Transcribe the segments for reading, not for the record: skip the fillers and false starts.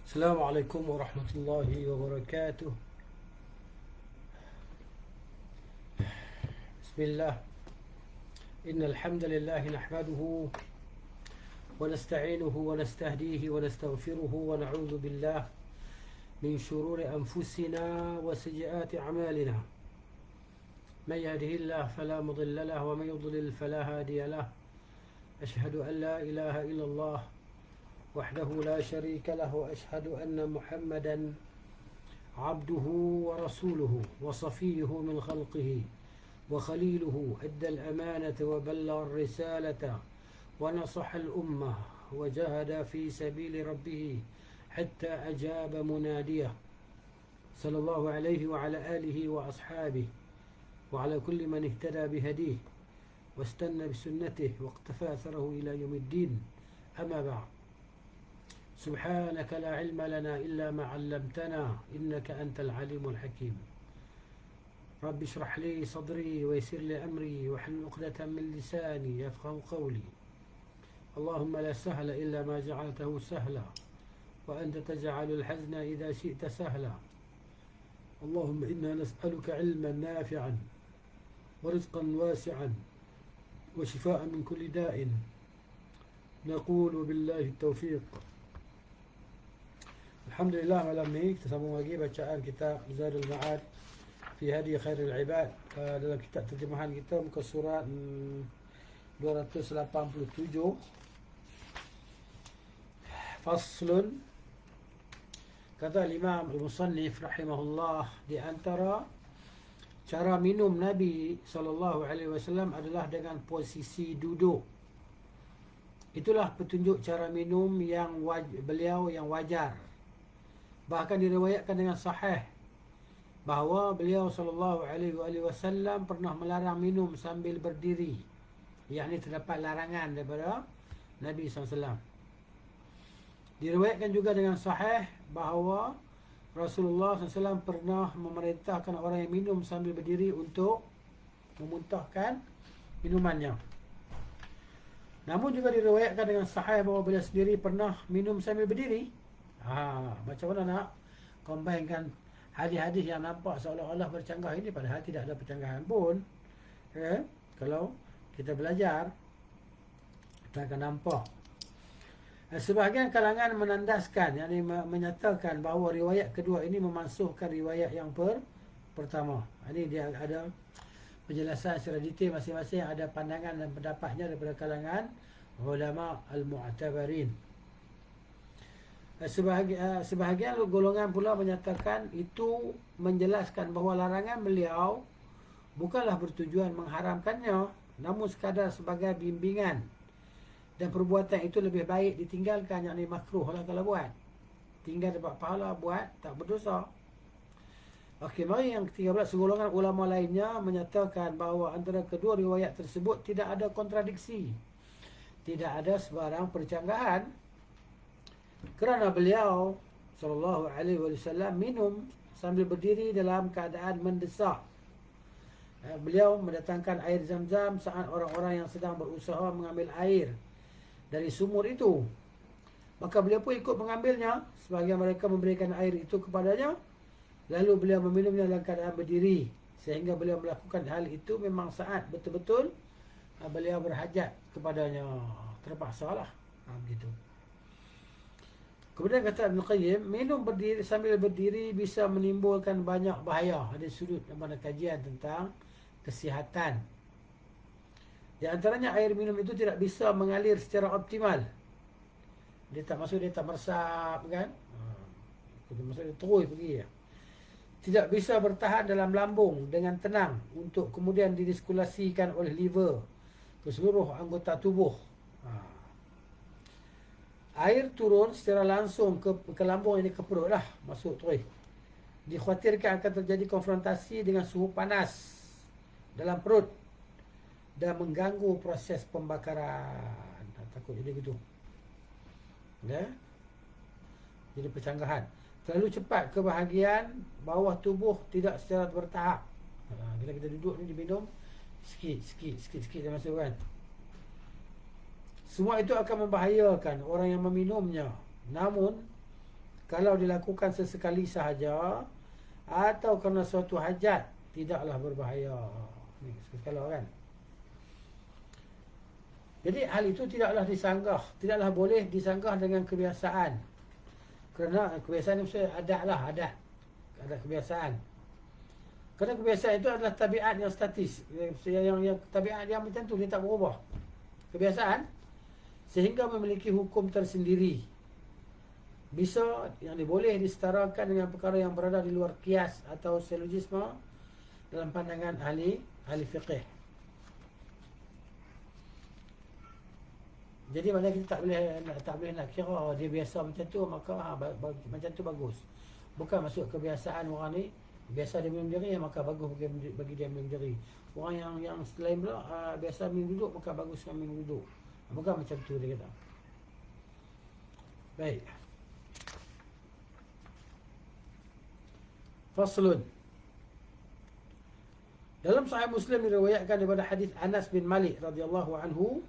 السلام عليكم ورحمة الله وبركاته. بسم الله. إن الحمد لله نحمده ونستعينه ونستهديه ونستغفره ونعوذ بالله من شرور أنفسنا وسيئات أعمالنا. من يهده الله فلا مضل له ومن يضلل فلا هادي له. أشهد أن لا إله إلا الله وحده لا شريك له، وأشهد أن محمدا عبده ورسوله وصفيه من خلقه وخليله، أدى الأمانة وبلغ الرسالة ونصح الأمة وجاهد في سبيل ربه حتى أجاب مناديه، صلى الله عليه وعلى آله وأصحابه وعلى كل من اهتدى بهديه واستنى بسنته واقتفى أثره إلى يوم الدين. أما بعد، سبحانك لا علم لنا إلا ما علمتنا إنك أنت العليم الحكيم. رب اشرح لي صدري ويسر لي أمري واحلل عقدة من لساني يفقهوا قولي. اللهم لا سهل إلا ما جعلته سهلا وأنت تجعل الحزن إذا شئت سهلا. اللهم إنا نسألك علما نافعا ورزقا واسعا وشفاء من كل داء. نقول بالله التوفيق. Alhamdulillah, malam ni kita sambung lagi bacaan kitab Zadul Ma'ad fi Hadi Khairil Ibad. Dalam kitab terjemahan kita muka surat 287, Faslun. Kata Imam Al-Musannif rahimahullah, di antara cara minum Nabi SAW adalah dengan posisi duduk. Itulah petunjuk cara minum yang beliau yang wajar. Bahkan diriwayatkan dengan sahih bahawa beliau SAW pernah melarang minum sambil berdiri. Yang ini terdapat larangan daripada Nabi SAW. Diriwayatkan juga dengan sahih bahawa Rasulullah SAW pernah memerintahkan orang yang minum sambil berdiri untuk memuntahkan minumannya. Namun juga diriwayatkan dengan sahih bahawa beliau sendiri pernah minum sambil berdiri. Macam mana nak combinekan hadis-hadis yang nampak seolah-olah bercanggah ini, padahal tidak ada percanggahan pun. Kalau kita belajar, kita akan nampak. Sebahagian kalangan menandaskan, yakni menyatakan bahawa riwayat kedua ini memansuhkan riwayat yang pertama. Ini dia ada penjelasan secara detail masing-masing, ada pandangan dan pendapatnya daripada kalangan ulama al-mu'tabarin. Sebahagian golongan pula menyatakan itu menjelaskan bahawa larangan beliau bukanlah bertujuan mengharamkannya, namun sekadar sebagai bimbingan, dan perbuatan itu lebih baik ditinggalkan, yakni makruh lah kalau buat. Tinggal dapat pahala, buat tak berdosa. Okey, mari yang ke-13. Segolongan ulama lainnya menyatakan bahawa antara kedua riwayat tersebut tidak ada kontradiksi, tidak ada sebarang percanggahan, kerana beliau SAW minum sambil berdiri dalam keadaan mendesak. Beliau mendatangkan air zam-zam saat orang-orang yang sedang berusaha mengambil air dari sumur itu. Maka beliau pun ikut mengambilnya, sebahagian mereka memberikan air itu kepadanya, lalu beliau meminumnya dalam keadaan berdiri. Sehingga beliau melakukan hal itu memang saat betul-betul beliau berhajat kepadanya, terpaksa lah. Begitu. Kemudian kata Ibn Qayyim, minum berdiri sambil berdiri bisa menimbulkan banyak bahaya. Ada sudut mana kajian tentang kesihatan. Di antaranya air minum itu tidak bisa mengalir secara optimal. Dia tak masuk, dia tak meresap kan. Maksud dia terus pergi ya. Tidak bisa bertahan dalam lambung dengan tenang untuk kemudian didiskulasikan oleh liver ke seluruh anggota tubuh. Air turun secara langsung ke lambung, ini ke perut lah, masuk terus. Dikhawatirkan akan terjadi konfrontasi dengan suhu panas dalam perut dan mengganggu proses pembakaran. Takut jadi gitu. Jadi percanggahan. Terlalu cepat ke bahagian bawah tubuh tidak secara bertahap. Bila kita duduk ni diminum sikit dia masuk kan. Semua itu akan membahayakan orang yang meminumnya. Namun kalau dilakukan sesekali sahaja atau kerana suatu hajat, tidaklah berbahaya. Ni kalau kan. Jadi hal itu tidaklah disanggah, tidaklah boleh disanggah dengan kebiasaan. Kerana kebiasaan itu adat lah, adat kebiasaan. Kerana kebiasaan itu adalah tabiat yang statis, yang tabiat yang macam tu, dia tak berubah. Kebiasaan sehingga memiliki hukum tersendiri. Bisa yang boleh disetarakan dengan perkara yang berada di luar qiyas atau silogisme dalam pandangan ahli fiqh. Jadi mana kita tak boleh nak kira dia biasa macam tu, maka macam tu bagus. Bukan masuk kebiasaan orang ni, biasa dia minum jeri, maka bagus bagi dia minum jeri. Orang yang selain pula biasa minum duduk, maka bagus kan minum duduk. Bukan macam tu dia kata. Baik. Faslun. Dalam Sahih Muslim diriwayatkan daripada hadis Anas bin Malik radhiyallahu anhu,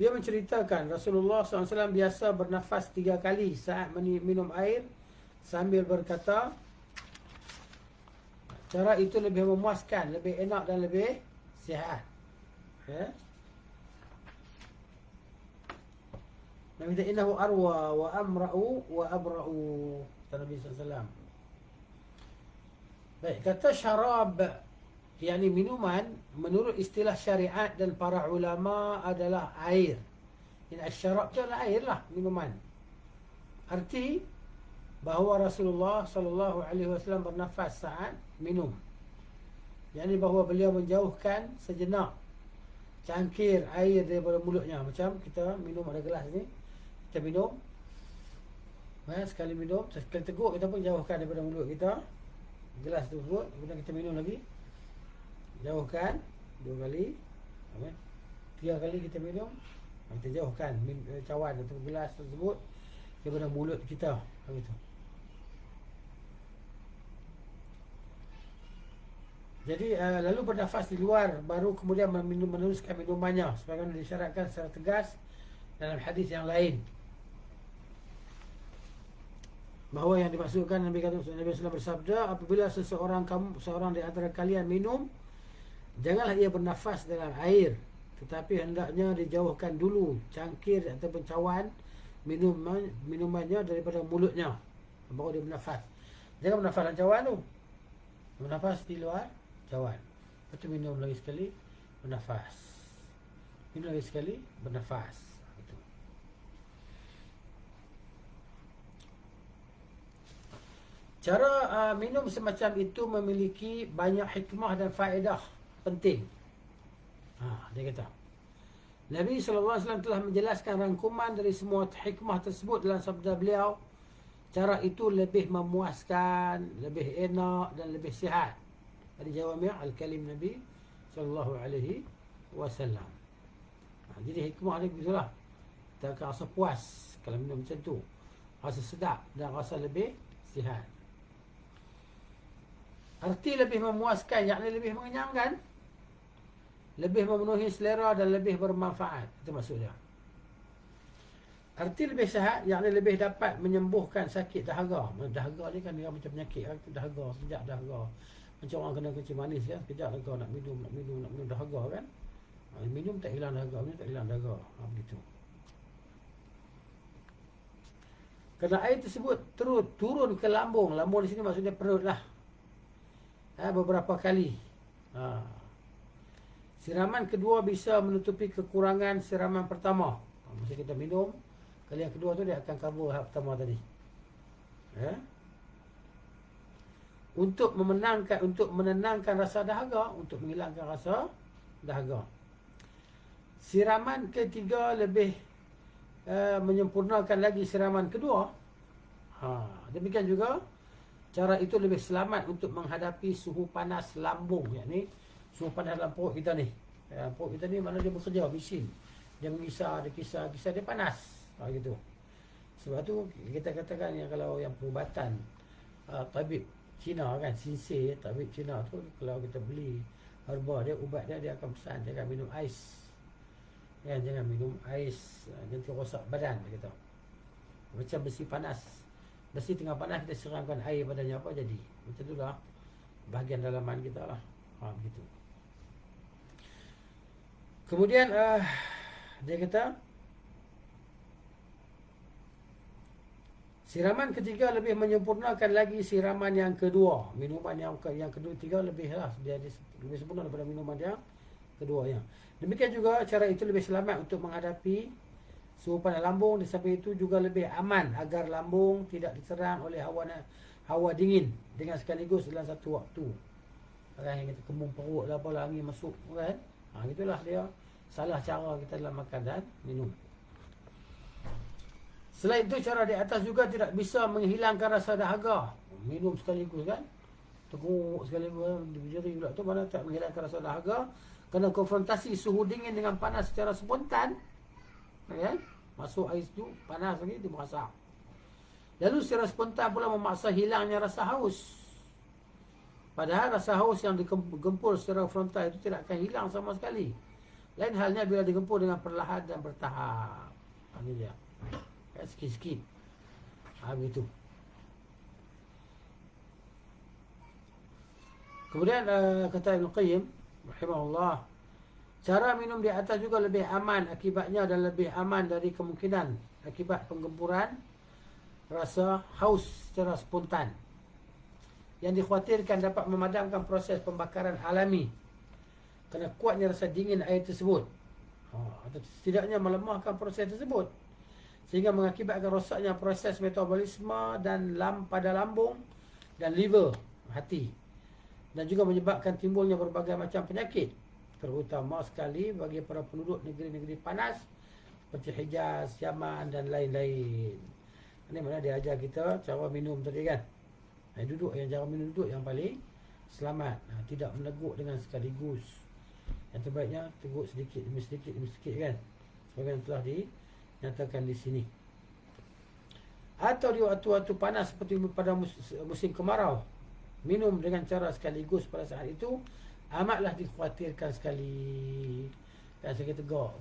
dia menceritakan Rasulullah SAW biasa bernafas 3 kali saat minum air sambil berkata, cara itu lebih memuaskan, lebih enak dan lebih sihat. Ya. Nabi kata innahu arwa wa amra'u wa abra'u. Nabi SAW. Baik, kata syarab, yakni minuman, menurut istilah syariat dan para ulama adalah air. Ini syarab itu adalah air lah, minuman. Arti bahawa Rasulullah SAW bernafas saat minum. Yakni bahawa beliau menjauhkan sejenak cangkir air daripada mulutnya. Macam kita minum, ada gelas ni, kita minum, sekali minum, sekali teguk, kita pun jauhkan daripada mulut kita gelas tersebut. Kemudian kita minum lagi, jauhkan 2 kali, 3 kali kita minum, kita jauhkan cawan atau gelas tersebut daripada mulut kita. Begitu. Jadi lalu bernafas di luar, baru kemudian meneruskan minumannya sebagaimana disyaratkan secara tegas dalam hadis yang lain. Bahawa yang dimaksudkan Nabi SAW bersabda, apabila seorang di antara kalian minum, janganlah ia bernafas dalam air, tetapi hendaknya dijauhkan dulu cangkir ataupun cawan minumannya daripada mulutnya, baru dia bernafas. Jangan bernafas dalam cawan tu, bernafas di luar cawan. Lepas tu minum lagi sekali, bernafas. Minum lagi sekali, bernafas. Cara minum semacam itu memiliki banyak hikmah dan faedah penting. Dia kata Nabi SAW telah menjelaskan rangkuman dari semua hikmah tersebut dalam sabda beliau. Cara itu lebih memuaskan, lebih enak dan lebih sihat. Dari Jawami' al-Kalim Nabi SAW. Jadi hikmah ni begitulah. Kita akan rasa puas kalau minum macam tu, rasa sedap dan rasa lebih sihat. Arti lebih memuaskan, yakni lebih mengenyangkan, lebih memenuhi selera dan lebih bermanfaat. Itu maksudnya. Arti lebih sihat, yakni lebih dapat menyembuhkan sakit dahaga. Dahaga ni kan dia macam penyakit, dahaga, sekejap dahaga. Macam orang kena kencing manis kan, sekejap dahaga nak minum dahaga kan. Minum tak hilang dahaga, minum tak hilang dahaga. Begitu. Kerana air tersebut turun ke lambung. Lambung di sini maksudnya perut lah. Beberapa kali. Siraman kedua bisa menutupi kekurangan siraman pertama. Masa kita minum, kali yang kedua tu dia akan cover hal pertama tadi. Untuk menenangkan rasa dahaga, untuk menghilangkan rasa dahaga. Siraman ketiga lebih menyempurnakan lagi siraman kedua. Demikian juga cara itu lebih selamat untuk menghadapi suhu panas lambung, yakni suhu panas dalam perut kita ni. Perut kita ni mana dia bekerja, mesin. Dia mengisar, dia kisar, dia panas. Gitu. Sebab tu kita katakan yang kalau yang perubatan tabib Cina kan, Sinsei, tabib Cina tu, kalau kita beli herba dia, ubat dia, dia akan pesan, jangan minum ais. Jangan minum ais, nanti rosak badan, dia kata. Macam besi panas. Mesti tengah panas kita siramkan air padanya, apa jadi? Macam itulah bahagian dalaman kita lah. Begitu. Kemudian dia kata siraman ketiga lebih menyempurnakan lagi siraman yang kedua. Minuman yang kedua, tiga lebih lah. Dia lebih sempurna daripada minuman yang kedua. Demikian juga cara itu lebih selamat untuk menghadapi suhu panas lambung. Di samping itu juga lebih aman agar lambung tidak diserang oleh hawa dingin dengan sekaligus dalam satu waktu. Orang yang kata kembung perut lah, apalah, angin masuk kan. Itulah dia salah cara kita dalam makan dan minum. Selain itu, cara di atas juga tidak bisa menghilangkan rasa dahaga. Minum sekaligus kan, teguk sekaligus, berjeri pula tu, mana tak menghilangkan rasa dahaga. Kerana konfrontasi suhu dingin dengan panas secara spontan, kan? Masuk air sejuk, panas lagi, dia merasak. Lalu secara spontan pula memaksa hilangnya rasa haus. Padahal rasa haus yang digempur secara frontal itu tidak akan hilang sama sekali. Lain halnya bila digempur dengan perlahan dan bertahap. Ini dia. Sikit-sikit. Begitu. Kemudian kata Ibn Qayyim rahimahullah, cara minum di atas juga lebih aman akibatnya dan lebih aman dari kemungkinan akibat penggempuran rasa haus secara spontan yang dikhawatirkan dapat memadamkan proses pembakaran alami kerana kuatnya rasa dingin air tersebut, atau setidaknya melemahkan proses tersebut sehingga mengakibatkan rosaknya proses metabolisme dan pada lambung dan liver, hati, dan juga menyebabkan timbulnya berbagai macam penyakit, terutama sekali bagi para penduduk negeri-negeri panas seperti Hijaz, Yaman dan lain-lain. Ini mana dia ajar kita cara minum tadi kan. Duduk, yang cara minum duduk yang paling selamat. Tidak meneguk dengan sekaligus. Yang terbaiknya teguk sedikit demi sedikit demi sedikit kan. Sebagaimana telah dinyatakan di sini. Atau di waktu-waktu panas seperti pada musim kemarau, minum dengan cara sekaligus pada saat itu amatlah dikhawatirkan sekali. Dan saya tegak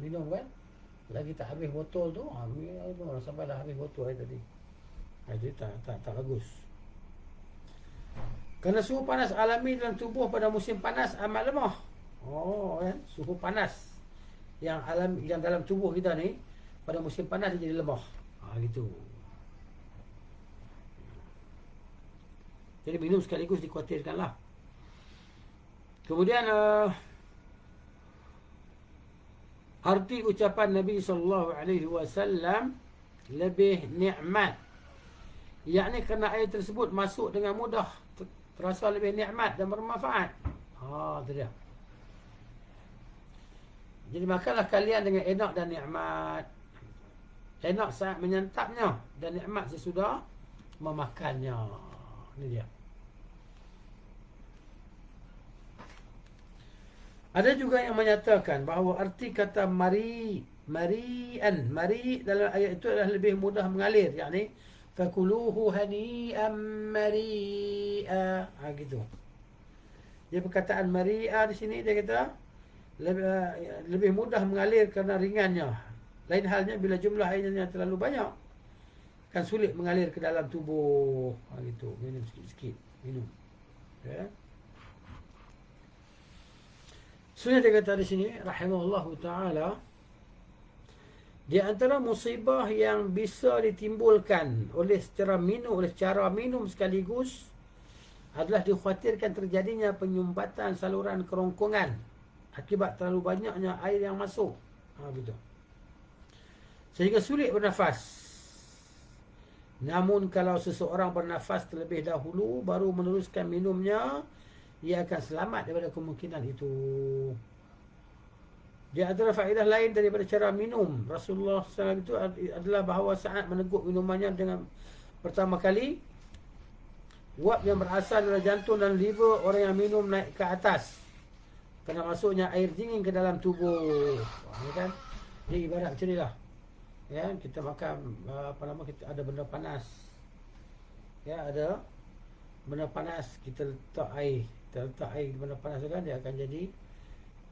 minum kan. Lagi tak habis botol tu, sampai dah habis botol tadi. Jadi tak bagus. Kerana suhu panas alami dalam tubuh pada musim panas amat lemah. Kan? Suhu panas yang dalam tubuh kita ni pada musim panas dia jadi lemah. Gitu. Jadi minum sekaligus dikhawatirkanlah. Kemudian arti ucapan Nabi SAW lebih nikmat, yakni kerana air tersebut masuk dengan mudah, terasa lebih nikmat dan bermanfaat. Itu dia. Jadi makanlah kalian dengan enak dan nikmat. Enak saat menyantapnya dan nikmat sesudah memakannya. Ini dia. Ada juga yang menyatakan bahawa arti kata mari dalam ayat itu adalah lebih mudah mengalir, yakni fakuluhu hani'an mari'a. Gitu. Dia perkataan mari'a di sini dia kata lebih mudah mengalir kerana ringannya. Lain halnya bila jumlah airnya terlalu banyak, kan sulit mengalir ke dalam tubuh. Gitu. Minum sikit-sikit. Minum. Ya. Sudah dia kata di sini rahimahullahu ta'ala, di antara musibah yang bisa ditimbulkan oleh cara minum sekaligus adalah dikhawatirkan terjadinya penyumbatan saluran kerongkongan akibat terlalu banyaknya air yang masuk. Begitu. Sehingga sulit bernafas. Namun kalau seseorang bernafas terlebih dahulu baru meneruskan minumnya, ia akan selamat daripada kemungkinan itu. Di antara faedah lain daripada cara minum Rasulullah SAW itu adalah bahawa saat meneguk minumannya dengan pertama kali, wap yang berasal dari jantung dan liver orang yang minum naik ke atas kerana masuknya air dingin ke dalam tubuh. Kan? Dia ibarat macam ni lah. Ya, kita makan kita ada benda panas. Ya, ada benda panas, kita letak air di benda panas tu kan, dia akan jadi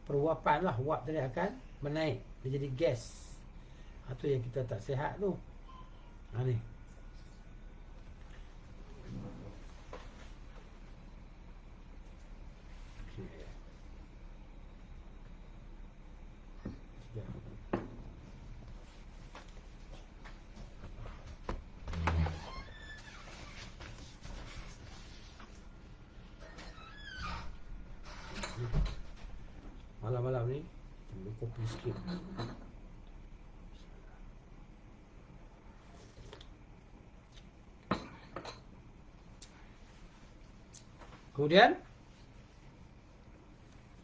perwapan lah. Wap tadi akan menaik, dia jadi gas. Itu yang kita tak sihat tu. Ni. Malam-malam ni ambil kopi sikit. Kemudian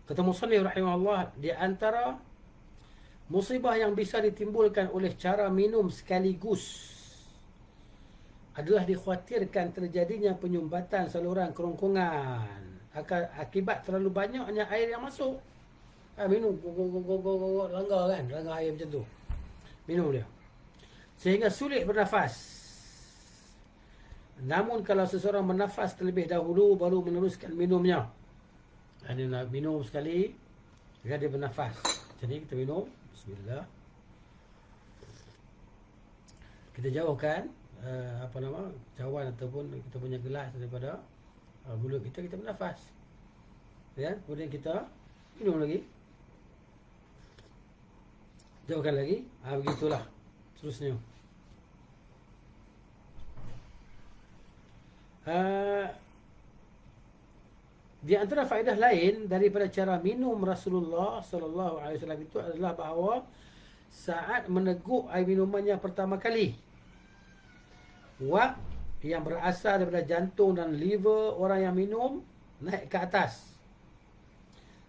kata musannif rahimahullah, di antara musibah yang bisa ditimbulkan oleh cara minum sekaligus adalah dikhawatirkan terjadinya penyumbatan saluran kerongkongan akibat terlalu banyaknya air yang masuk. Minum langgar kan, langgar air macam tu, minum dia sehingga sulit bernafas. Namun kalau seseorang bernafas terlebih dahulu baru meneruskan minumnya, dia nak minum sekali agar dia bernafas. Jadi kita minum, bismillah, kita jauhkan cawan ataupun kita punya gelas daripada mulut kita, kita bernafas, ya. Kemudian kita minum lagi, jauhkan lagi, begitulah seterusnya. Di antara faedah lain daripada cara minum Rasulullah sallallahu alaihi wasallam itu adalah bahawa saat meneguk air minumannya pertama kali, wap yang berasal daripada jantung dan liver orang yang minum naik ke atas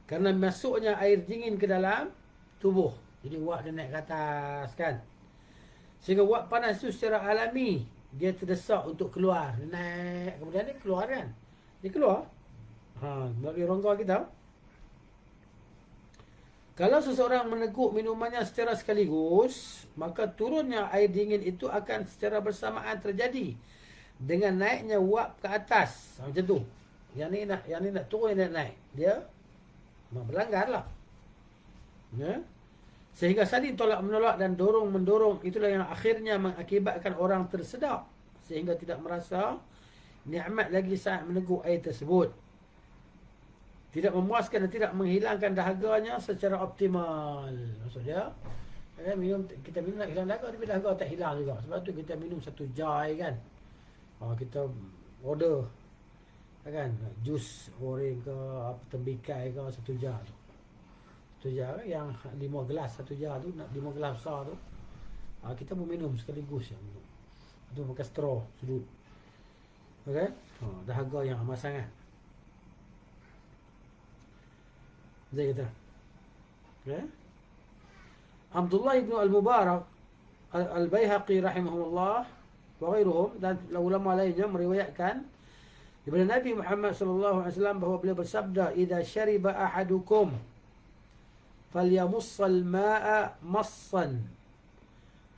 kerana masuknya air dingin ke dalam tubuh. Jadi wap dia naik ke atas kan, sehingga wap panas itu secara alami dia terdesak untuk keluar. Dia naik, kemudian dia keluar kan, dia keluar melalui rongga kita. Kalau seseorang meneguk minumannya secara sekaligus, maka turunnya air dingin itu akan secara bersamaan terjadi dengan naiknya wap ke atas. Macam tu. Yang ni nak turun, yang nak naik, dia berlanggar lah, ya? Sehingga saling tolak menolak dan dorong mendorong, itulah yang akhirnya mengakibatkan orang tersedak sehingga tidak merasa nikmat lagi saat meneguk air tersebut. Tidak memuaskan dan tidak menghilangkan dahaganya secara optimal. Maksudnya kita minum nak hilang dahaga, tapi dahaga tak hilang juga. Sebab tu kita minum satu jar kan. Kita order kan, jus goreng ke apa, tembikai ke, satu jar tu. Satu jar yang 5 gelas, satu jar tu, 5 gelas besar tu. Kita pun minum sekaligus yang tu. Itu pakai straw sudut. Okey? Dahaga yang amat sangat. Dia kata, okay? Abdullah ibn al-Mubarak al-Baihaqi rahimahullah wa ghairuhum dan ulama lainnya meriwayatkan daripada Nabi Muhammad sallallahu alaihi wasallam bahawa beliau bersabda, "Idza syariba ahadukum falyamussal ma'a massan."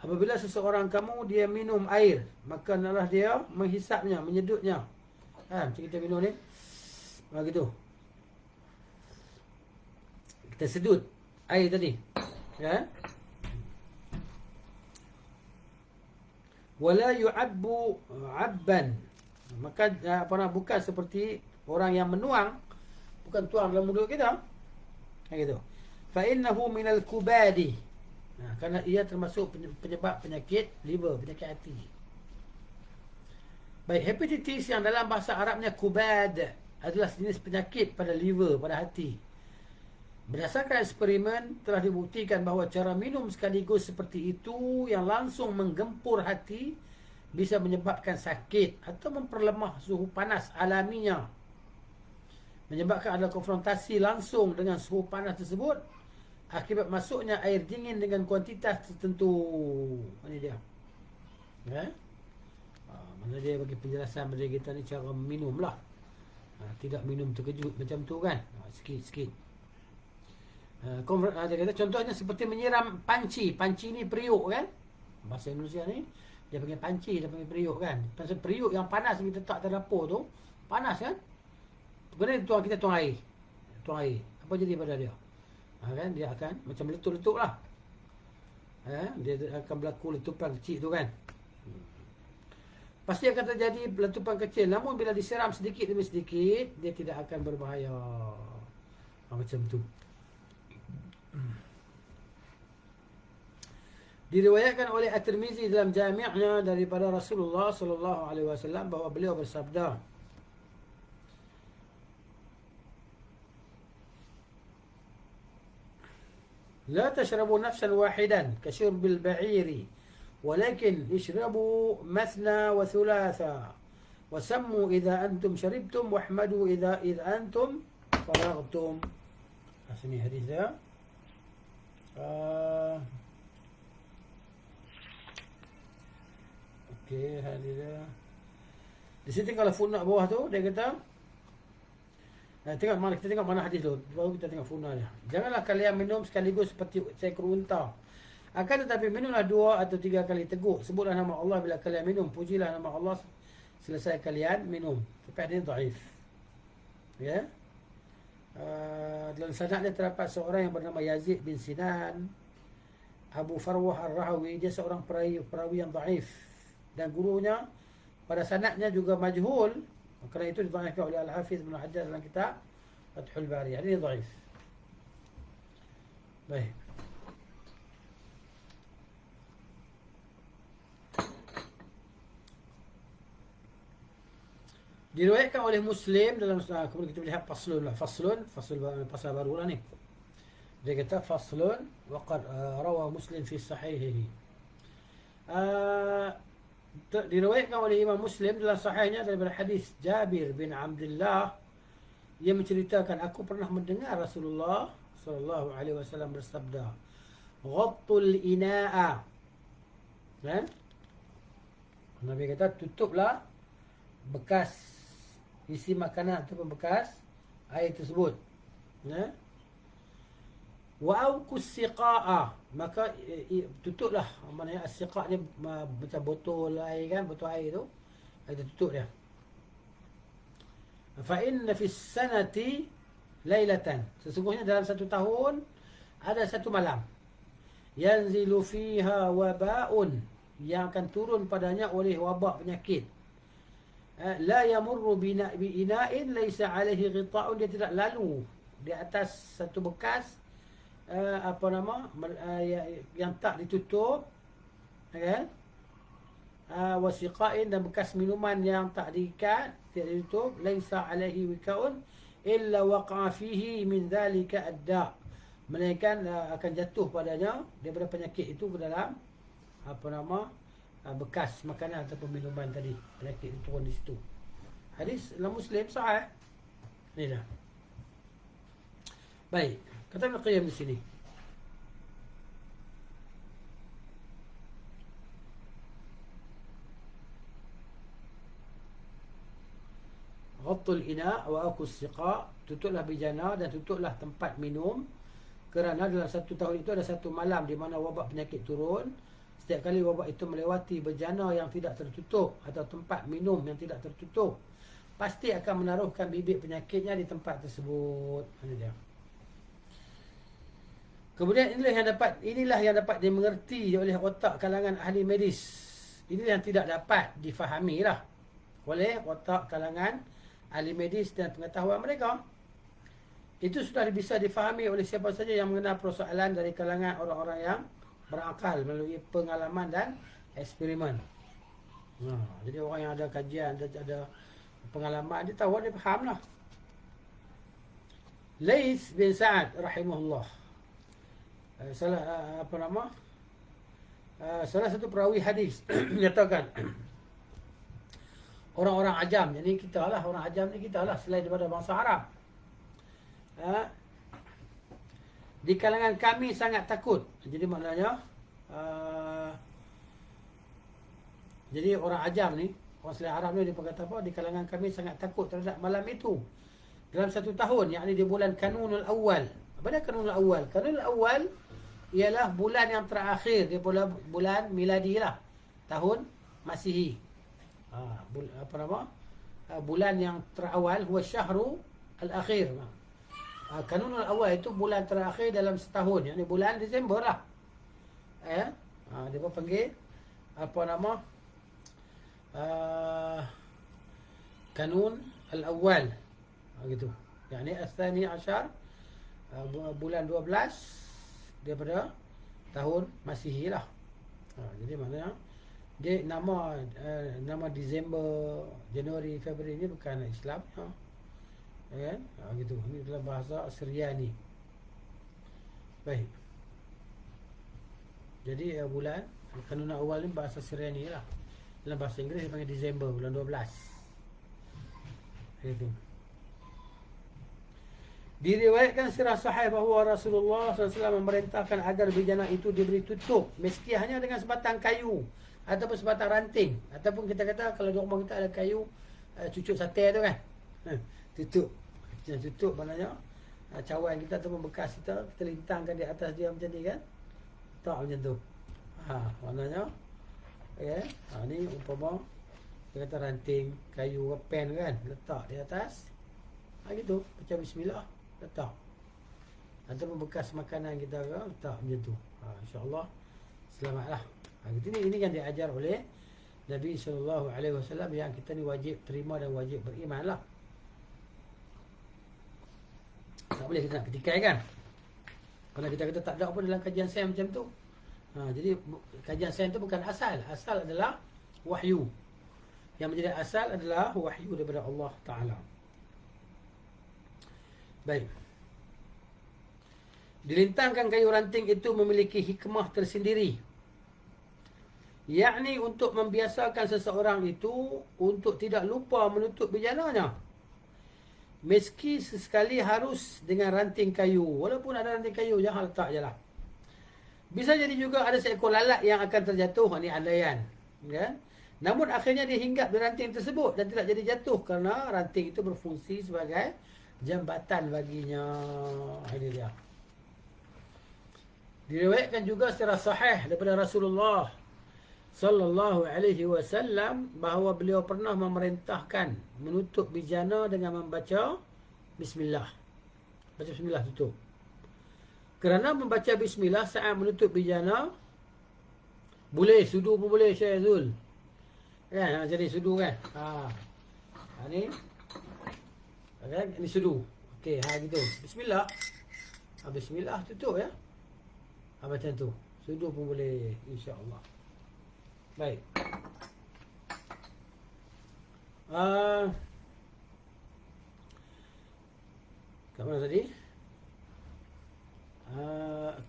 Apabila seseorang kamu dia minum air, maka hendaklah dia menghisapnya, menyedutnya. Macam kita minum ni. Begitu. Kita sedut air tadi, ya. Wala yu'abbu 'abban. Maka bukan seperti orang yang menuang, bukan tuang dalam mulut kita. Gitu. Fa innahu minal kubadi. Kerana ia termasuk penyebab penyakit liver, penyakit hati. Baik, hepatitis yang dalam bahasa Arabnya kubad adalah jenis penyakit pada liver, pada hati. Berdasarkan eksperimen telah dibuktikan bahawa cara minum sekaligus seperti itu yang langsung menggempur hati bisa menyebabkan sakit atau memperlemah suhu panas alaminya. Menyebabkan ada konfrontasi langsung dengan suhu panas tersebut akibat masuknya air dingin dengan kuantitas tertentu. Ini dia. Mana dia bagi penjelasan pada kita ni cara minum lah. Tidak minum terkejut macam tu kan. Sikit-sikit. Dia kata contohnya seperti menyiram panci. Panci ni periuk kan. Bahasa Indonesia ni dia panggil panci, dia panggil periuk kan. Pasal periuk yang panas kita letak atas dapur tu, panas kan. Kemudian kita tuang air. Tuang air. Apa jadi pada dia? Kan dia akan macam letup-letup lah. Dia akan berlaku letupan kecil tu kan. Pasti akan terjadi letupan kecil. Namun bila disiram sedikit demi sedikit, dia tidak akan berbahaya. Macam tu. Diriwayatkan oleh At-Tirmizi dalam jami'nya daripada Rasulullah sallallahu alaihi wasallam bahawa beliau bersabda, "La tashrabu nafsan wahidan kashurbil ba'iri, walakin ishrabu mathna wa thulatha, wa sammu idza antum sharibtum wahmadu idza antum faragtum." Sini hadis dia. Okey, hadis dia. Di sini kalau footnote bawah tu dia kata, tengok mana, kita tengok mana hadis tu, baru kita tengok footnote dia. Janganlah kalian minum sekaligus seperti seekor unta. Akan tetapi minumlah 2 atau 3 kali teguk. Sebutlah nama Allah bila kalian minum. Pujilah nama Allah selesai kalian minum. Tapi hadis dhaif. Ya. Dalam sanad dia terdapat seorang yang bernama Yazid bin Sinan Abu Farwah Ar-Rahawi. Dia seorang perawi yang dhaif, dan gurunya pada sanadnya juga majhul. Kerana itu didhaifkan oleh Al-Hafiz Ibn Hajar dalam kitab Fathul Bari. Ini dhaif. Baik. Diriwayatkan oleh Muslim dalam, kemudian kita lihat faslun lah. Faslun pasal baru lah ni. Dia kata faslun waqad rawa Muslim fi sahihihi. Diriwayatkan oleh Imam Muslim dalam sahihnya daripada hadis Jabir bin Abdullah. Ia menceritakan, aku pernah mendengar Rasulullah sallallahu alaihi wasallam bersabda, "Ghattul ina'a." Kan? Nabi kata, tutuplah bekas isi makanan ataupun bekas air tersebut. Ya. Wa auqus siqa'a, maka tutuplah. Maknanya as-siqa' ni macam botol air kan, botol air tu kita tutup dia. Fa inna fis sanati lailatan, sesungguhnya dalam satu tahun ada satu malam, yanzilu fiha waba'un, yang akan turun padanya oleh wabak penyakit. La yamurru bi ina'in laysa alaihi ghita'un, dia tidak lalu di atas satu bekas yang tak ditutup, kan? Wasiqain, dan bekas minuman yang tak diikat, tidak ditutup. Laysa alaihi wika'un illa waqa'a fihi min dhalika ad-da', melainkan akan jatuh padanya daripada penyakit itu ke dalam bekas makanan ataupun minuman tadi, penyakit itu turun di situ. Hadis dalam Muslim sahih. Ni dah. Baik, kata Ibn Qayyim di sini. Ghattul ina wa aqus siqa, tutuplah bejana dan tutuplah tempat minum, kerana dalam satu tahun itu ada satu malam di mana wabak penyakit turun. Setiap kali wabak itu melewati bejana yang tidak tertutup atau tempat minum yang tidak tertutup, pasti akan menaruhkan bibit penyakitnya di tempat tersebut. Ini dia. Kemudian inilah yang dapat dimengerti oleh otak kalangan ahli medis. Inilah yang tidak dapat difahami lah oleh otak kalangan ahli medis dan pengetahuan mereka. Itu sudah bisa difahami oleh siapa saja yang mengenal persoalan dari kalangan orang-orang yang berakal melalui pengalaman dan eksperimen. Jadi orang yang ada kajian, ada pengalaman, dia tahu, dia faham lah. Laits bin Sa'ad rahimahullah, salah satu perawi hadis menyatakan, orang-orang ajam, jadi kita lah, orang ajam ni kita lah, selain daripada bangsa Arab, di kalangan kami sangat takut. Jadi maknanya jadi orang ajam ni, orang selain Arab ni, dia berkata apa? Di kalangan kami sangat takut terhadap malam itu dalam satu tahun, yakni di bulan Kanunul Awal. Apa dia Kanunul Awal? Kanunul Awal ialah bulan yang terakhir, dia bulan miladi lah, tahun Masihi. Bulan yang terawal, huwa syahru al-akhir. Kanunul Awal itu bulan terakhir dalam setahun, yakni bulan Disember lah. Dia panggil uh, Kanun Al-Awwal, gitu. Yani Al-Thani Ashar, bulan 12 daripada tahun Masihi lah. Jadi maknanya dia nama Disember, Januari, Februari ni bukan Islam, kan? Gitu. Ini dalam bahasa Syriani. Baik. Jadi bulan Kanun Awal ni bahasa Syriani lah. Dalam bahasa Inggeris dia panggil Disember, bulan 12. Itu. Diriwayatkan secara sahih bahawa Rasulullah SAW memerintahkan agar bejana itu diberi tutup, meski hanya dengan sebatang kayu ataupun sebatang ranting, ataupun kita kata kalau di rumah kita ada kayu cucuk sate tu kan, tutup. Tutup maknanya cawan kita ataupun bekas kita lintangkan di atas dia macam ni kan, tak macam tu. Maknanya ni umpama kita kata ranting kayu pen kan, letak di atas, gitu, macam bismillah letak, ataupun bekas makanan kita kan, letak macam tu. InsyaAllah selamatlah. Ini yang diajar oleh Nabi SAW yang kita ni wajib terima dan wajib beriman lah. Tak boleh kita nak petikai kan, kalau kita kata tak ada apa dalam kajian sains macam tu. Jadi kajian sains tu bukan asal. Asal adalah wahyu. Yang menjadi asal adalah wahyu daripada Allah Ta'ala. Baik. Dilintangkan kayu ranting itu memiliki hikmah tersendiri, yakni untuk membiasakan seseorang itu untuk tidak lupa menutup bejananya, meski sesekali harus dengan ranting kayu. Walaupun ada ranting kayu, jangan letak je lah. Bisa jadi juga ada seekor lalat yang akan terjatuh. Ini andaian, kan? Namun akhirnya dia hinggap di ranting tersebut dan tidak jadi jatuh, kerana ranting itu berfungsi sebagai jambatan baginya. Ini dia. Diriwayatkan juga secara sahih daripada Rasulullah sallallahu alaihi wasallam bahawa beliau pernah memerintahkan menutup bejana dengan membaca bismillah. Baca bismillah tutup. Kerana membaca bismillah saat menutup bejana boleh sudu pun boleh, Syekh Zul. Kan jadi sudu kan. Ni kan ini sudu. Okey, gitu. Bismillah. Bismillah tutup ya. Macam tu. Sudu pun boleh, insya-Allah. Baik. Kat mana tadi?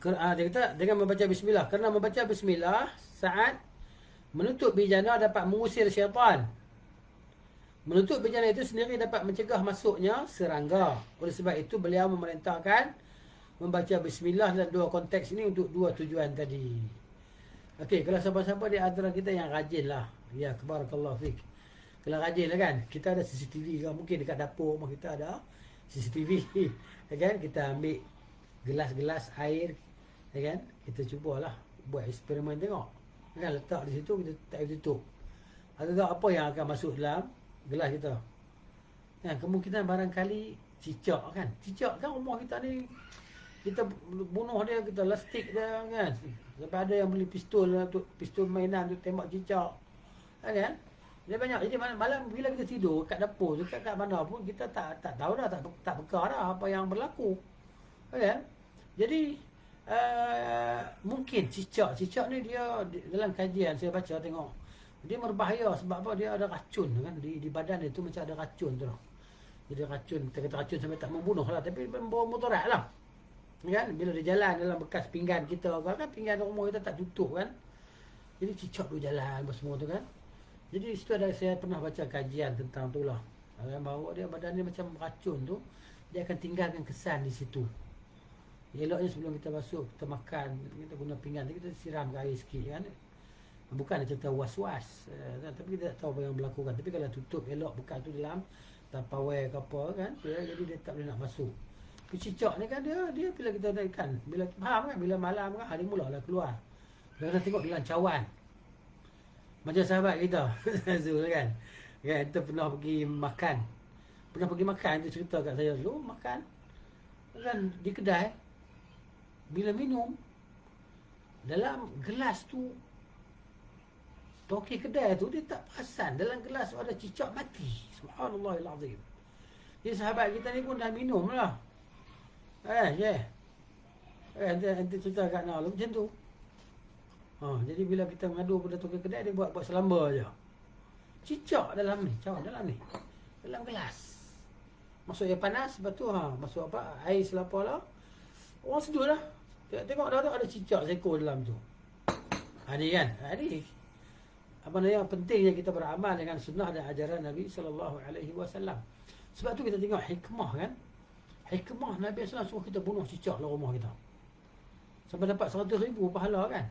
Dia kata dengan membaca bismillah. Kerana membaca bismillah saat menutup bejana dapat mengusir syaitan. Menutup bejana itu sendiri dapat mencegah masuknya serangga. Oleh sebab itu beliau memerintahkan membaca bismillah dalam dua konteks ini untuk dua tujuan tadi. Okey, kalau siapa-siapa di antara kita yang rajin lah, ya, barakallahu fik. Kalau rajin lah kan, kita ada CCTV kan, mungkin dekat dapur rumah kita ada CCTV, ya kan? Kita ambil gelas-gelas air, ya kan? Kita cubalah buat eksperimen tengok. Kan letak di situ, kita tak tutup. Agak apa yang akan masuk dalam gelas kita? Kan kemungkinan barangkali cicak kan. Cicak kan rumah kita ni, kita bunuh dia, kita lastik dia kan. Sampai ada yang beli pistol mainan untuk tembak cicak. Kan? Dia banyak. Jadi malam bila kita tidur kat dapur, kat mana pun kita tak tahu dah, tak peka dah apa yang berlaku. Kan? Jadi mungkin cicak ni dia dalam kajian saya baca tengok, dia berbahaya sebab apa? Dia ada racun kan di badan dia tu, macam ada racun tu. Jadi racun, kita kata racun sampai tak membunuh lah, tapi membawa mudarat lah. Kan bila dia jalan dalam bekas pinggan kita kan, pinggan rumah kita tak tutup kan, jadi cicak tu jalan semua tu kan. Jadi situ ada, saya pernah baca kajian tentang tu lah, bahawa dia badan dia macam racun tu, dia akan tinggalkan kesan di situ. Eloknya sebelum kita basuh, kita makan, kita guna pinggan, kita siram air sikit kan. Bukan dia cerita was-was, tapi kita tak tahu apa yang berlaku kan. Tapi kalau tutup elok bekas tu dalam Tupperware ke apa kan, jadi dia tak boleh nak basuh. Cicak ni kan dia bila kita ada ikan, bila faham kan, bila malam kan dia mulalah keluar. Kita tengok dalam cawan. Macam sahabat kita Zul kan. Kan kita pernah pergi makan. Dia cerita kat saya dulu makan kan di kedai. Bila minum dalam gelas tu Toki kedai tu dia tak perasan dalam gelas ada cicak mati. Subhanallahilazim. Jadi sahabat kita ni pun dah minum lah. Nanti cerita kat Nak macam tu. Jadi bila kita mengadu pada toki kedai, dia buat selamba je. Cicak dalam ni, cawan dalam ni. Dalam gelas. Masuk air panas, lepas tu masuk apa? Air selapa lah. Orang seduh lah. Tengok dah ada cicak seekor dalam tu. Ni kan? Ni apa namanya, pentingnya kita beramal dengan sunnah dan ajaran Nabi SAW. Sebab tu kita tengok hikmah kan. Hikmah Nabi SAW suruh kita bunuh cicak dalam rumah kita. Sampai dapat 100,000 pahala kan.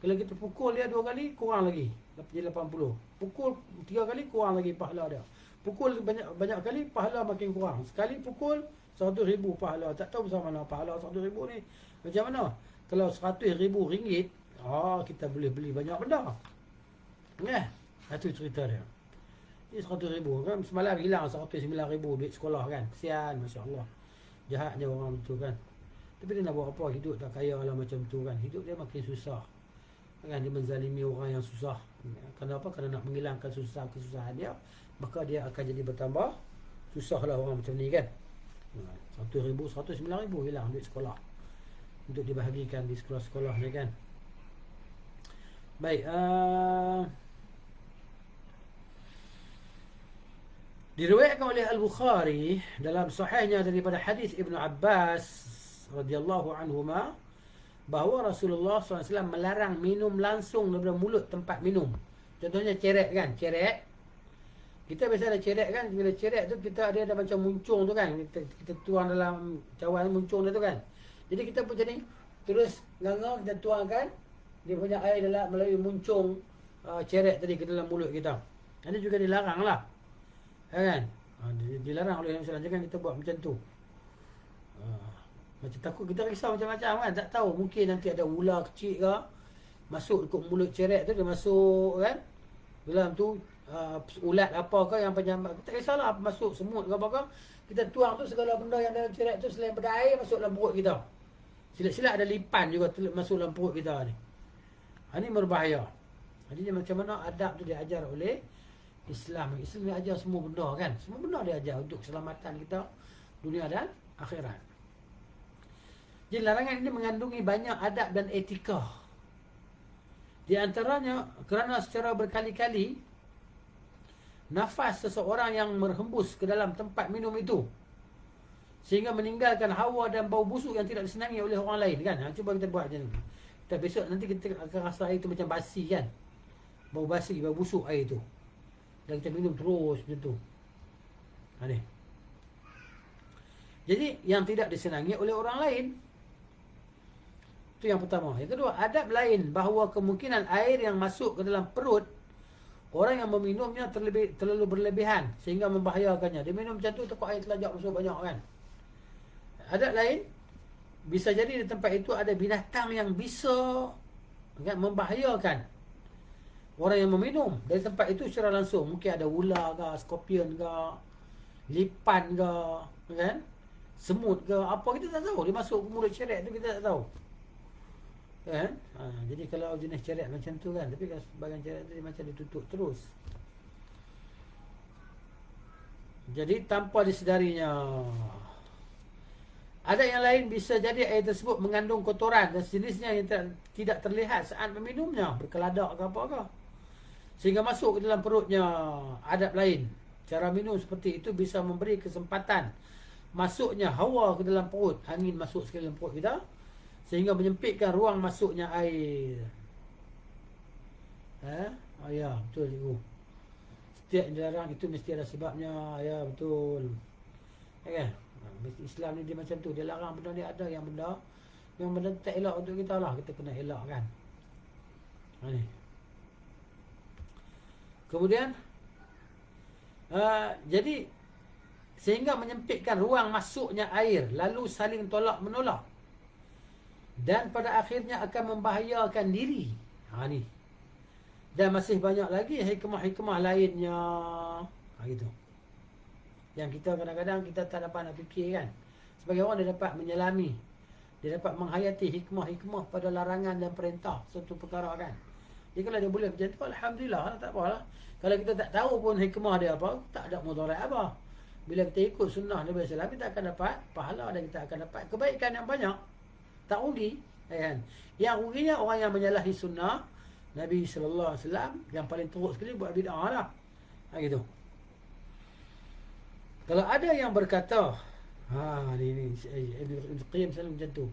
Kalau kita pukul dia 2 kali, kurang lagi. Jadi 80. Pukul 3 kali, kurang lagi pahala dia. Pukul banyak kali, pahala makin kurang. Sekali pukul 100,000 pahala. Tak tahu bersama mana pahala 100,000 ni. Macam mana? Kalau 100,000 ringgit, kita boleh beli banyak benda. Itu cerita dia. Ini 100,000 kan. Semalam hilang 109,000 duit sekolah kan. Kesian, Masya Allah. Jahatnya orang tu kan. Tapi dia nak buat apa? Hidup tak kaya lah macam tu kan. Hidup dia makin susah kan. Dia menzalimi orang yang susah. Kenapa? Kerana nak menghilangkan kesusahan dia, maka dia akan jadi bertambah susah lah orang macam ni kan. 100,000, 109,000 hilang duit sekolah untuk dibahagikan di sekolah-sekolah ni kan. Baik, diriwayatkan oleh Al-Bukhari dalam sahihnya daripada hadis Ibnu Abbas radhiyallahu anhuma bahawa Rasulullah SAW melarang minum langsung daripada mulut tempat minum. Contohnya cerek kan, cerek. Kita biasa ada cerek kan, bila cerek tu kita ada macam muncung tu kan. Kita tuang dalam cawan muncung dia tu kan. Jadi kita pun jadi terus nganga kita tuangkan dia punya air dalam melalui muncung cerek tadi ke dalam mulut kita. Ini juga dilarang lah. Kan? Dilarang oleh Nabi SAW. Jangan kita buat macam tu. Macam takut kita risau macam-macam kan. Tak tahu, mungkin nanti ada ular kecil ke masuk dekat mulut cerek tu, dia masuk kan dalam tu, ulat apa ke yang penyambat. Tak kisahlah masuk semut ke apa ke, kita tuang tu segala benda yang dalam cerek tu selain pada air masuk dalam perut kita. Silap-silap ada lipan juga masuk dalam perut kita ni. Ini berbahaya. Jadi macam mana adab tu diajar oleh Islam. Islam dia ajar semua benda kan. Semua benda dia ajar untuk keselamatan kita dunia dan akhirat. Jadi larangan ini mengandungi banyak adab dan etika. Di antaranya kerana secara berkali-kali nafas seseorang yang merhembus ke dalam tempat minum itu sehingga meninggalkan hawa dan bau busuk yang tidak disenangi oleh orang lain kan. Cuba kita buat macam ni. Kita besok nanti kita akan rasa air itu macam basi kan. Bau basi, bau busuk air itu. Dan kita minum terus macam tu. Ni. Jadi yang tidak disenangi oleh orang lain. Itu yang pertama. Yang kedua, adab lain bahawa kemungkinan air yang masuk ke dalam perut orang yang meminumnya terlalu berlebihan sehingga membahayakannya. Dia minum macam tu takut air terlajak masuk banyak kan. Adab lain, bisa jadi di tempat itu ada binatang yang bisa kan, membahayakan orang yang meminum dari tempat itu secara langsung. Mungkin ada ular ke, skorpion ke, lipan ke, kan? Semut ke, apa kita tak tahu. Dia masuk ke mulut cerek tu kita tak tahu. Kan? Jadi kalau jenis cerek macam tu kan, tapi kalau sebagian cerek tu dia macam ditutup terus. Jadi tanpa disedarinya. Ada yang lain, bisa jadi air tersebut mengandung kotoran dan sejenisnya yang tidak terlihat saat meminumnya, berkeladak ke apa ke, sehingga masuk ke dalam perutnya. Adab lain, cara minum seperti itu bisa memberi kesempatan masuknya hawa ke dalam perut, angin masuk sekali dalam perut kita, sehingga menyempitkan ruang masuknya air. Ya, betul cikgu. Setiap yang dilarang itu mesti ada sebabnya. Ya, betul. Okay. Islam ni dia macam tu. Dia larang benda ni, ada yang benda tak elok untuk kita lah, kita kena elak kan. Ni. Kemudian jadi sehingga menyempitkan ruang masuknya air, lalu saling tolak menolak, dan pada akhirnya akan membahayakan diri. Ni. Dan masih banyak lagi hikmah-hikmah lainnya. Gitu. Yang kita kadang-kadang kita tak dapat nak fikir kan. Sebagai orang dia dapat menyelami, dia dapat menghayati hikmah-hikmah pada larangan dan perintah satu perkara kan. Jadi kalau dia boleh macam tu, alhamdulillah lah, tak apalah. Kalau kita tak tahu pun hikmah dia apa, tak ada mudarat apa. Bila kita ikut sunnah Nabi sallallahu alaihi wasallam, kita akan dapat pahala dan kita akan dapat kebaikan yang banyak. Tak rugi, kan? Yang ruginya orang yang menyalahi sunnah Nabi sallallahu alaihi wasallam, yang paling teruk sekali buat bid'ah lah. Gitu. Kalau ada yang berkata, ini Ibn Qayyim selalu macam tu.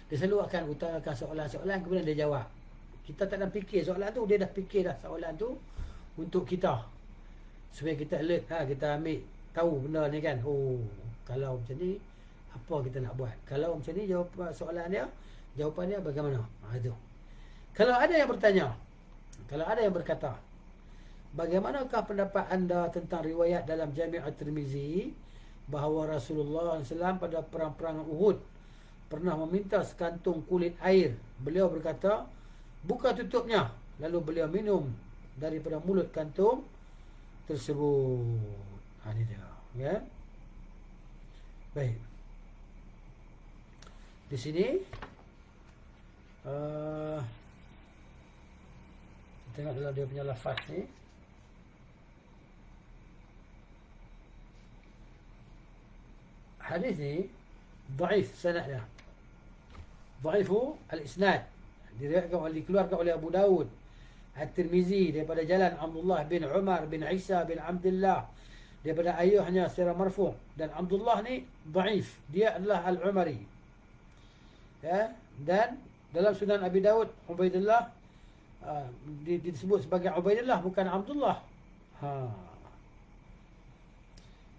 Dia selalu akan utarakan soalan-soalan, kemudian dia jawab. Kita tak nak fikir soalan tu, dia dah fikir dah soalan tu untuk kita, supaya kita alert, kita ambil tahu benda ni kan. Oh, kalau macam ni apa kita nak buat? Kalau macam ni jawab soalan dia, jawapan dia bagaimana? Itu. Kalau ada yang bertanya, kalau ada yang berkata, bagaimanakah pendapat anda tentang riwayat dalam Jami' At-Tirmizi bahawa Rasulullah SAW pada perang-perang Uhud pernah meminta sekantung kulit air. Beliau berkata, buka tutupnya, lalu beliau minum daripada mulut kantung tersebut. Ini dia, ya. Baik. Di sini tengok dalam dia punya lafaz ni. Hadis ni dhaif sanadnya. Dhaifu al-isnad. Dikeluarkan oleh Abu Daud At-Tirmizi daripada jalan Abdullah bin Umar bin Isa bin Abdullah, daripada ayahnya secara marfu'. Dan Abdullah ni dhaif, dia adalah Al-Umari, ya. Dan dalam Sunan Abi Daud, Ubaidillah disebut sebagai Ubaidillah, bukan Abdullah.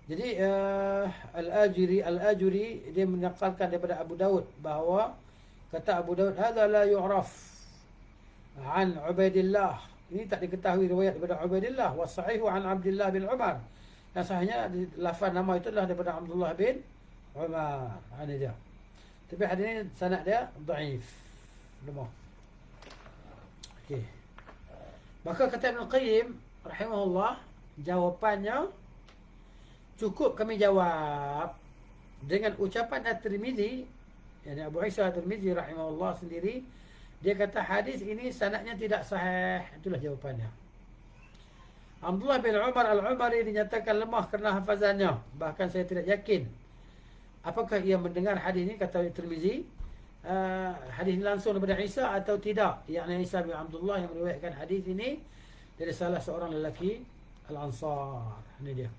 Jadi Al-Ajuri dia menakalkan daripada Abu Daud bahawa, kata Abu Daud, hadza la yu'raf an Ubaidillah, ini tak diketahui riwayat daripada Ubaidillah. Wa sahihu an Abdullah bin Umar, yang sahihnya lafaz nama itu adalah daripada Abdullah bin Umar. Ini dia. Tapi hadis ini sanad dia dhaif, lemah. Okey. Maka kata Ibn Qayyim rahimahullah, jawapannya cukup kami jawab dengan ucapan At-Tirmizi, yani Abu Isa At-Tirmizi rahimahullah sendiri. Dia kata hadis ini sanadnya tidak sahih. Itulah jawapannya. Abdullah bin Umar Al-Umari dinyatakan lemah kerana hafazannya. Bahkan saya tidak yakin apakah ia mendengar hadis ini, kata Tirmizi, hadis ini langsung daripada Isa atau tidak. Yakni Isa bin Abdullah yang meriwayatkan hadis ini dari salah seorang lelaki Al-Ansar. Ini dia.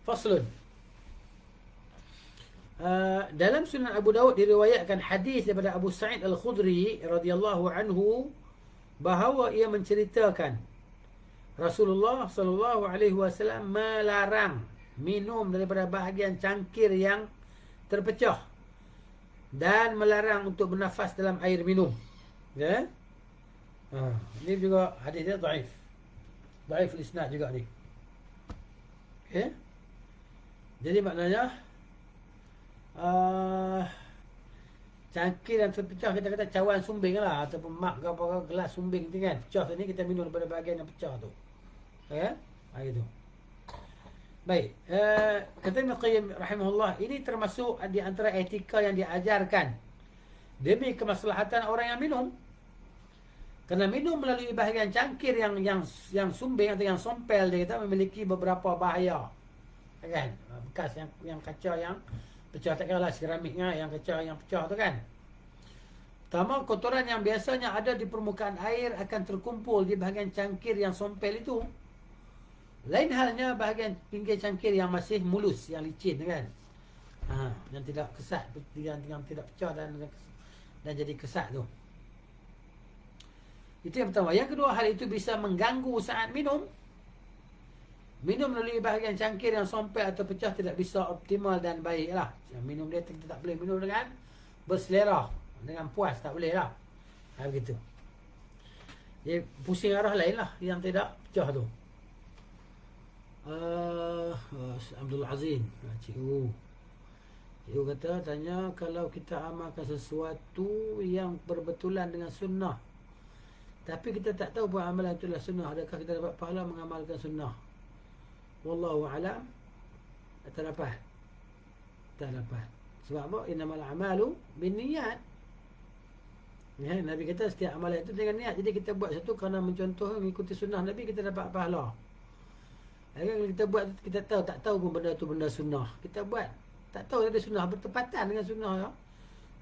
Faslun. Dalam Sunan Abu Daud diriwayatkan hadis daripada Abu Sa'id Al-Khudri radhiyallahu anhu bahawa ia menceritakan Rasulullah sallallahu alaihi wasallam melarang minum daripada bahagian cangkir yang terpecah dan melarang untuk bernafas dalam air minum. Ya. Ini juga hadis dia dhaif. Dhaif al-isnad juga ni. Okey. Jadi maknanya cangkir yang terpecah, kita kata cawan sumbing lah, ataupun mak ke apa, gelas sumbing tu kan, pecah tu ni, kita minum daripada bahagian yang pecah tu. Ya. Itu. Baik. Kata Ibn Qayyim rahimahullah, ini termasuk di antara etika yang diajarkan demi kemaslahatan orang yang minum. Kerana minum melalui bahagian cangkir yang sumbing atau yang sompel, dia kata memiliki beberapa bahaya. Kan? Bekas yang kaca yang pecah, tak kira lah seramiknya, yang kaca yang pecah tu kan. Pertama, kotoran yang biasanya ada di permukaan air akan terkumpul di bahagian cangkir yang sompel itu. Lain halnya bahagian pinggir cangkir yang masih mulus, yang licin kan. Yang tidak kesat, yang tidak pecah dan jadi kesat tu. Itu yang pertama. Yang kedua, hal itu bisa mengganggu saat minum. Minum melalui bahagian cangkir yang sompel atau pecah tidak bisa optimal dan baik lah. Minum dia, kita tak boleh minum dengan berselera, dengan puas, tak boleh lah. Begitu. Dia pusing arah lain lah yang tidak pecah tu. Abdul Azim, cikgu kata, tanya, kalau kita amalkan sesuatu yang berbetulan dengan sunnah, tapi kita tak tahu bahawa amalan itulah sunnah, adakah kita dapat pahala mengamalkan sunnah? Wallahu a'lam. Tak dapat. tak dapat. Sebab apa? Innamal a'malu binniyat. Ya, Nabi kata setiap amalan itu dengan niat. Jadi kita buat satu kerana mencontoh, mengikuti sunnah Nabi, kita dapat pahala. Kalau kita buat, kita tahu, tak tahu pun benda tu benda sunnah, kita buat, tak tahu ada sunnah, bertepatan dengan sunnah ya.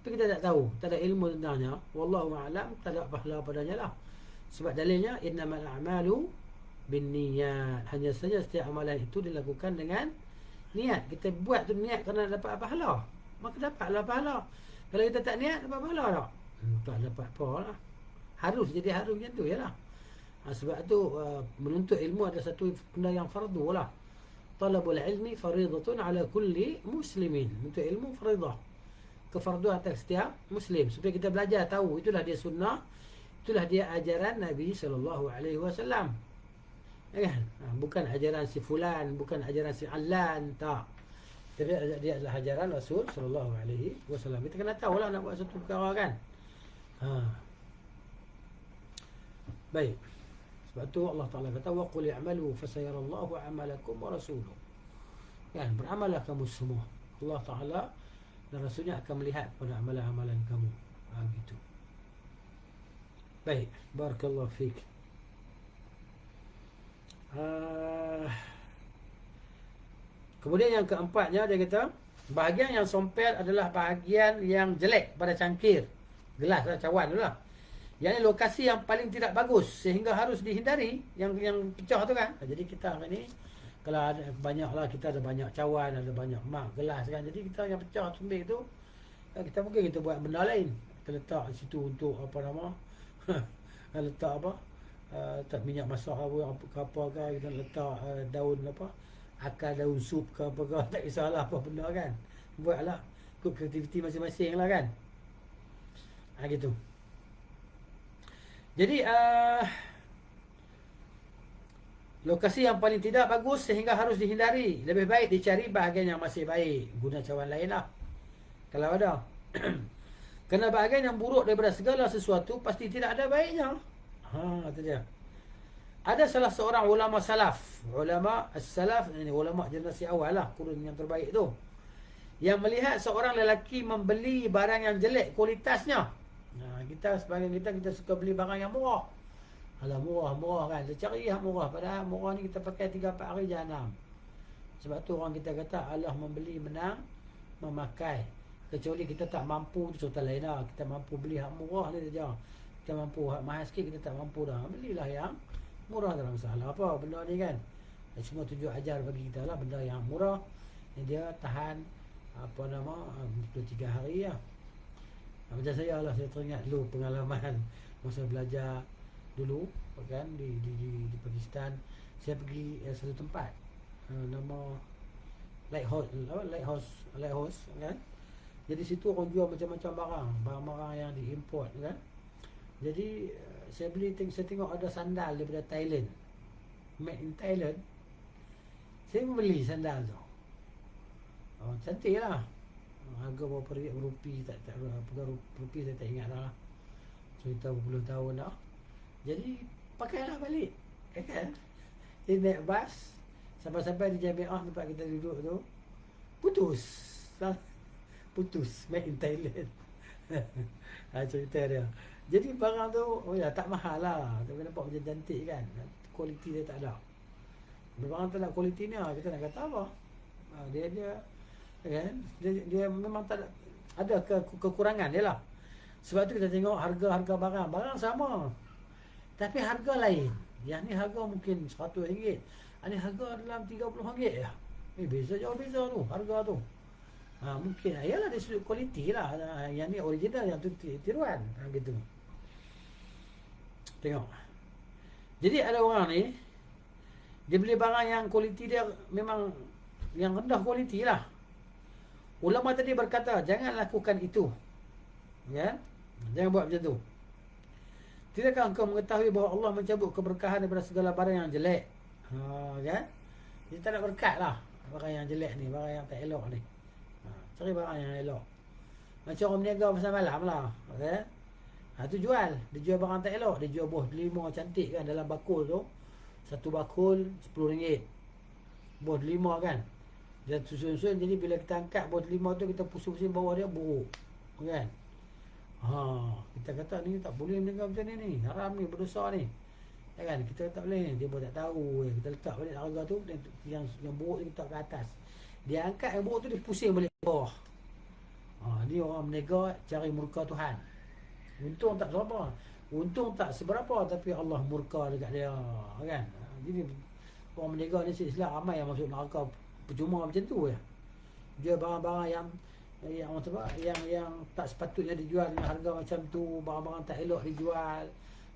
Tapi kita tak tahu, tak ada ilmu tentangnya. Wallahu a'lam, tak ada pahala padanya lah. Sebab dalilnya innamal a'malu binniyat. Hanya saja setiap amalan itu dilakukan dengan niat. Kita buat tu niat kerana dapat pahala, maka dapatlah pahala. Kalau kita tak niat, dapat pahala tak? Tak dapat apa lah. Harus jadi harus macam tu je lah. Sebab tu menuntut ilmu ada satu benda yang fardu lah. Talabul ilmi faridatun ala kulli muslimin. Menuntut ilmu faridah, kefarduan atas setiap muslim. Supaya kita belajar tahu, itulah dia sunnah, itulah dia ajaran Nabi SAW. Kan? Bukan ajaran si fulan, bukan ajaran si alan, tak. Tapi dia adalah ajaran Rasul SAW. Kita kena tahu lah nak buat satu perkara kan. Baik. Sebab tu Allah Ta'ala kata wa qul i'malu fasayarallahu a'malakum wa rasuluhu. Kan, beramallah kamu semua. Allah Ta'ala dan Rasulnya akan melihat pada amalan-amalan kamu. Gitu. Baik, barakallahu fiik. Kemudian yang keempatnya dia kata, bahagian yang sompet adalah bahagian yang jelek pada cangkir gelas atau cawan tu lah. Yang ni lokasi yang paling tidak bagus sehingga harus dihindari, yang pecah tu kan. Jadi kita hari ni kalau ada banyak lah, kita ada banyak cawan, ada banyak mak gelas kan. Jadi kita yang pecah tumbik tu, kita mungkin kita buat benda lain. Kita letak di situ untuk apa nama letak apa, letak minyak masak apa ke, kita letak daun apa, akar daun sup ke apa ke, tak kisahlah apa benda kan. Buatlah ikut kreativiti masing-masing lah kan. Gitu. Jadi lokasi yang paling tidak bagus sehingga harus dihindari. Lebih baik dicari bahagian yang masih baik. Guna cawan lain lah kalau ada. Kerana bahagian yang buruk daripada segala sesuatu pasti tidak ada baiknya. Itu dia. Ada salah seorang ulama salaf, ulama as-salaf, ini ulama generasi awal lah, kurun yang terbaik tu, yang melihat seorang lelaki membeli barang yang jelek kualitasnya. Kita sebagai kita suka beli barang yang murah. Alah murah kan, kita cari yang murah. Padahal murah ni kita pakai 3-4 hari jahanam. Sebab tu orang kita kata Allah membeli menang memakai. Kecuali kita tak mampu, tu cerita lain lah. Kita mampu beli hak murah ni saja. Kita mampu hak mahal sikit, kita tak mampu dah. Belilah yang murah, tak ada masalah apa benda ni kan. Semua tujuh ajar bagi kita lah benda yang murah. Dia tahan apa nama 2-3 hari lah. Macam saya lah, saya teringat dulu pengalaman masa belajar dulu kan di Pakistan. Saya pergi satu tempat nama Lighthouse kan. Jadi situ orang jual macam-macam barang yang diimport kan. Jadi saya tengok ada sandal daripada Thailand, made in Thailand. Saya beli sandal tu. Cantik lah. Harga berapa rupiah rupiah saya tak ingat dah lah. Cerita berpuluh tahun dah. Jadi pakailah balik kan. Saya naik bas sampai di Jamiah tempat kita duduk tu, putus made in Thailand. Cerita dia. Jadi barang tu tak mahal lah, tapi nampak macam cantik kan. Kualiti dia tak ada. Barang tu nak kualiti ni kita nak kata apa? Dia kan, dia memang tak ada kekurangan dia lah. Sebab tu kita tengok harga barang sama, tapi harga lain. Yang ni harga mungkin RM100, ini harga dalam RM30 ya. Jauh beza tu harga tu. Mungkin ayalah dari sudut kualiti lah. Yang ni original, yang tu tiruan gitu. Tengok. Jadi ada orang ni, dia beli barang yang kualiti dia memang yang rendah kualiti lah. Ulama tadi berkata, jangan lakukan itu. Ya? Jangan buat macam tu. Tidakkah engkau mengetahui bahawa Allah mencabut keberkahan daripada segala barang yang jelek? Kan? Dia tak nak berkat lah barang yang jelek ni, barang yang tak elok ni. Cari barang yang elok. Macam orang berniaga pasal malam lah. Okay? Tu jual. Dia jual barang tak elok. Dia jual buah delima cantik kan dalam bakul tu. Satu bakul RM10. Buah delima kan. Dia susun-susun, jadi bila kita angkat bawah telinga tu, kita pusing-pusing bawah dia buruk. Kan? Kita kata ni tak boleh mendengar macam ni, haram ni, berdosa ni. Ya kan? Kita tak boleh, dia pun tak tahu. Kita letak balik harga tu, yang buruk tu kita letak ke atas. Dia angkat yang buruk tu, dia pusing balik ke bawah. Ni orang menega cari murka Tuhan. Untung tak seberapa. Untung tak seberapa, tapi Allah murka dekat dia. Kan? Jadi orang menega ni silsilah ramai yang masuk neraka percuma macam tu ya. Jual barang-barang yang yang tak sepatutnya dijual dengan harga macam tu, barang-barang tak elok dijual.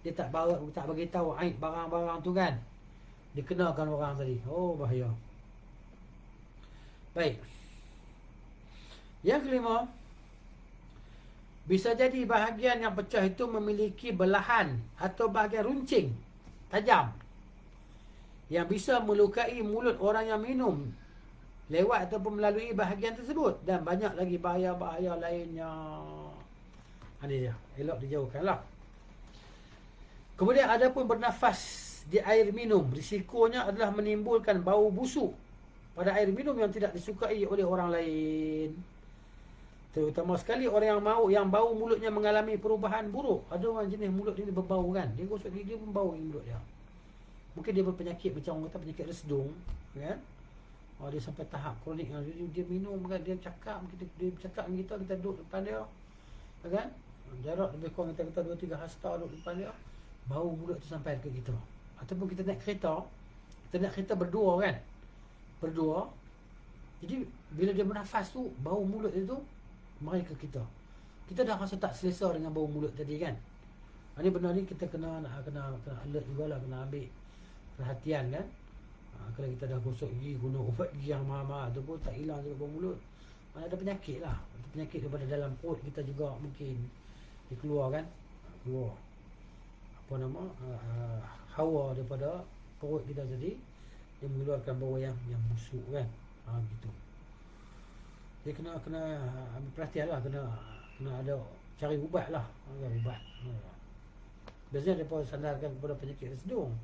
Dia tak bagi tahu aib barang-barang tu kan. Dikenakan orang tadi. Oh, bahaya. Baik. Yang kelima, bisa jadi bahagian yang pecah itu memiliki belahan atau bahagian runcing tajam yang bisa melukai mulut orang yang minum lewat ataupun melalui bahagian tersebut, dan banyak lagi bahaya-bahaya lainnya. Ini dia, elok dijauhkanlah. Kemudian ada pun bernafas di air minum, risikonya adalah menimbulkan bau busuk pada air minum yang tidak disukai oleh orang lain. Terutama sekali orang yang bau mulutnya mengalami perubahan buruk. Ada orang jenis mulut dia berbau kan, dia gosok gigi dia pun bau mulut dia. Mungkin dia berpenyakit macam orang kata penyakit resdung kan. Dia sampai tahap kronik. Dia minum kan, dia cakap dengan kita duduk depan dia kan, jarak lebih kurang kita 2-3 hasta duduk depan dia, bau mulut tu sampai ke kita. Ataupun kita naik kereta berdua kan, jadi bila dia bernafas tu, bau mulut dia tu mari ke kita. Kita dah rasa tak selesa dengan bau mulut tadi kan. Ini benda ni kita kena alert jugalah, kena ambil perhatian kan. Kalau kita dah gosok gigi, guna ubat gigi yang mahal-mahal tu pun tak hilang juga bau mulut. Mana ada penyakit lah. Penyakit daripada dalam perut kita juga mungkin dikeluar kan. Keluar hawa daripada perut kita tadi, dia mengeluarkan bau yang busuk kan. Gitu. Dia kena ambil perhatian lah, kena ada cari ubat lah. Ubat. Biasanya mereka sandarkan kepada penyakit resdung.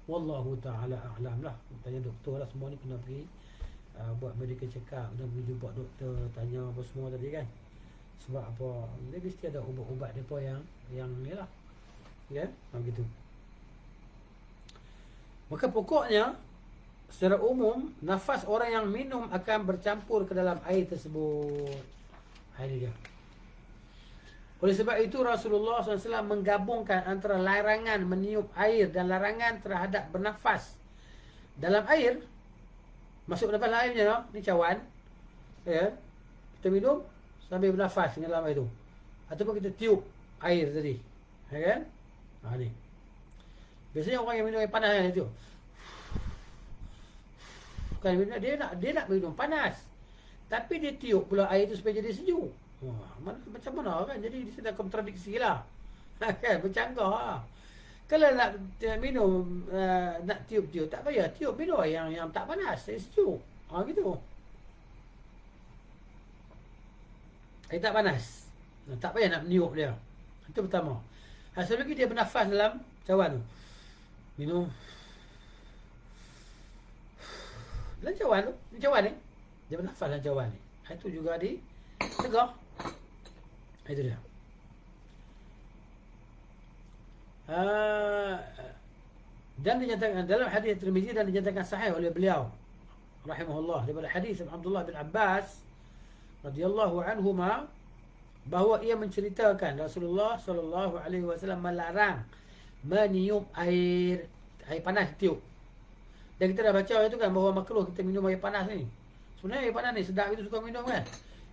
Wallahu ta'ala a'lam lah. Tanya doktor lah, semua ni kena pergi buat medical check up, kena pergi jumpa doktor, tanya apa semua tadi kan. Sebab apa, dia mesti ada ubat-ubat mereka yang ni lah ya, begitu. Maka pokoknya secara umum, nafas orang yang minum akan bercampur ke dalam air tersebut. Ini dia. Oleh sebab itu Rasulullah SAW menggabungkan antara larangan meniup air dan larangan terhadap bernafas dalam air. Masuk nafas dalam airnya, no? Ni cawan ya. Kita minum sambil bernafas dengan dalam air tu, ataupun kita tiup air tadi ya kan. Ni biasanya orang yang minum air panas kan, tu bukan dia nak minum panas, tapi dia tiup pula air tu supaya jadi sejuk. Macam mana kan? Jadi di sini ada kontradiksi lah kan, bercanggah lah. Kalau nak minum, nak tiup-tiup, tak payah tiup, minum air yang tak panas, air sejuk. Gitu. Air tak panas, tak payah nak meniup dia. Itu pertama. Satu lagi, dia bernafas dalam cawan tu, minum dalam cawan tu, dia bernafas dalam cawan ni. Itu juga tegak. Itu dia. Dan dinyatakan dalam hadis Tirmizi, dan dinyatakan sahih oleh beliau rahimahullah daripada hadis Abdullah bin Abbas radhiyallahu anhuma, bahawa ia menceritakan Rasulullah sallallahu alaihi wasallam melarang meniup air panas tiup. Dan kita dah baca itu kan, bahawa makruh kita minum air panas ni. Sebenarnya air panas ni sedap, kita suka minum kan.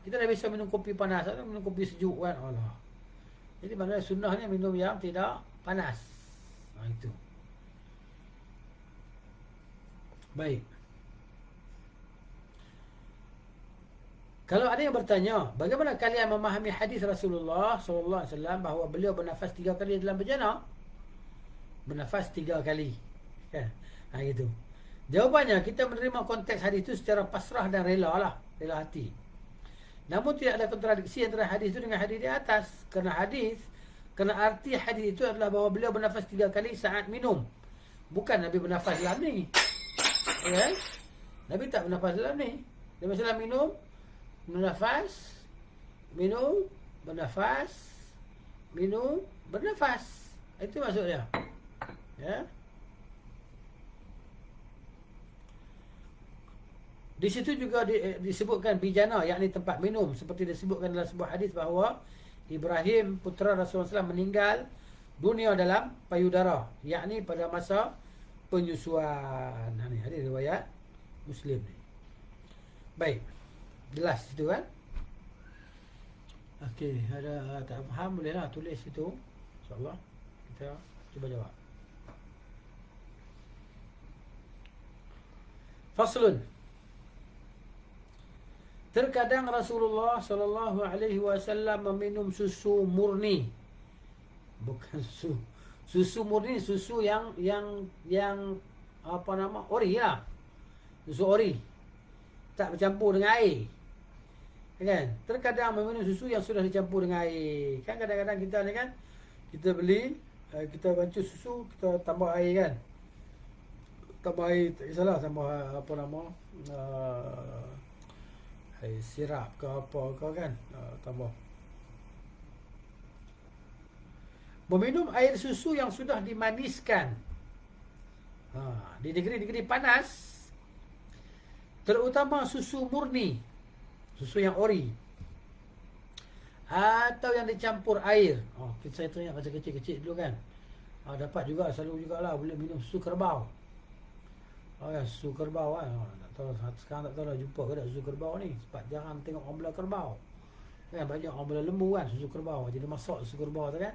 Kita dah biasa minum kopi panas atau minum kopi sejuk kan. Allah. Jadi maknanya sunnahnya minum yang tidak panas. Itu. Baik. Kalau ada yang bertanya, bagaimana kalian memahami hadis Rasulullah SAW bahawa beliau bernafas 3 kali dalam berjana? Bernafas 3 kali. Kan? Gitu. Jawapannya, kita menerima konteks hadis itu secara pasrah dan rela lah. Rela hati. Namun tidak ada kontradiksi antara hadis itu dengan hadis di atas. Kerana arti hadis itu adalah bahawa beliau bernafas 3 kali saat minum. Bukan Nabi bernafas dalam ni. Ya? Nabi tak bernafas dalam ni. Dia masalah minum, bernafas, minum, bernafas, minum, bernafas. Itu maksudnya. Ya. Di situ juga disebutkan bijana, yakni tempat minum, seperti disebutkan dalam sebuah hadis bahawa Ibrahim putera Rasulullah SAW meninggal dunia dalam payudara, yakni pada masa penyusuan. Ini hadis riwayat Muslim ni. Baik. Jelas situ kan? Okey, ada tak faham bolehlah tulis situ. Insya-Allah kita cuba jawab. Faslun. Terkadang Rasulullah sallallahu alaihi wasallam meminum susu murni. Bukan susu murni, susu yang apa nama? Ori lah. Susu ori. Tak bercampur dengan air. Kan? Terkadang meminum susu yang sudah dicampur dengan air. Kan kadang-kadang kita ni kan, kita beli, kita bancuh susu, kita tambah air kan. Tambah air, tak kisahlah tambah apa nama, air sirap ke apa ke kan, tambah. Meminum air susu yang sudah dimaniskan di negeri-negeri panas, terutama susu murni, susu yang ori, atau yang dicampur air. Saya teringat masa kecil-kecil dulu kan, dapat juga, selalu jugalah boleh minum susu kerbau. Susu kerbau kan. Tak tahu, sekarang tak tahu dah jumpa ke tak susu kerbau ni. Sebab jarang tengok orang belah kerbau kan. Banyak orang belah lembu kan susu kerbau. Jadi masak susu kerbau tu kan,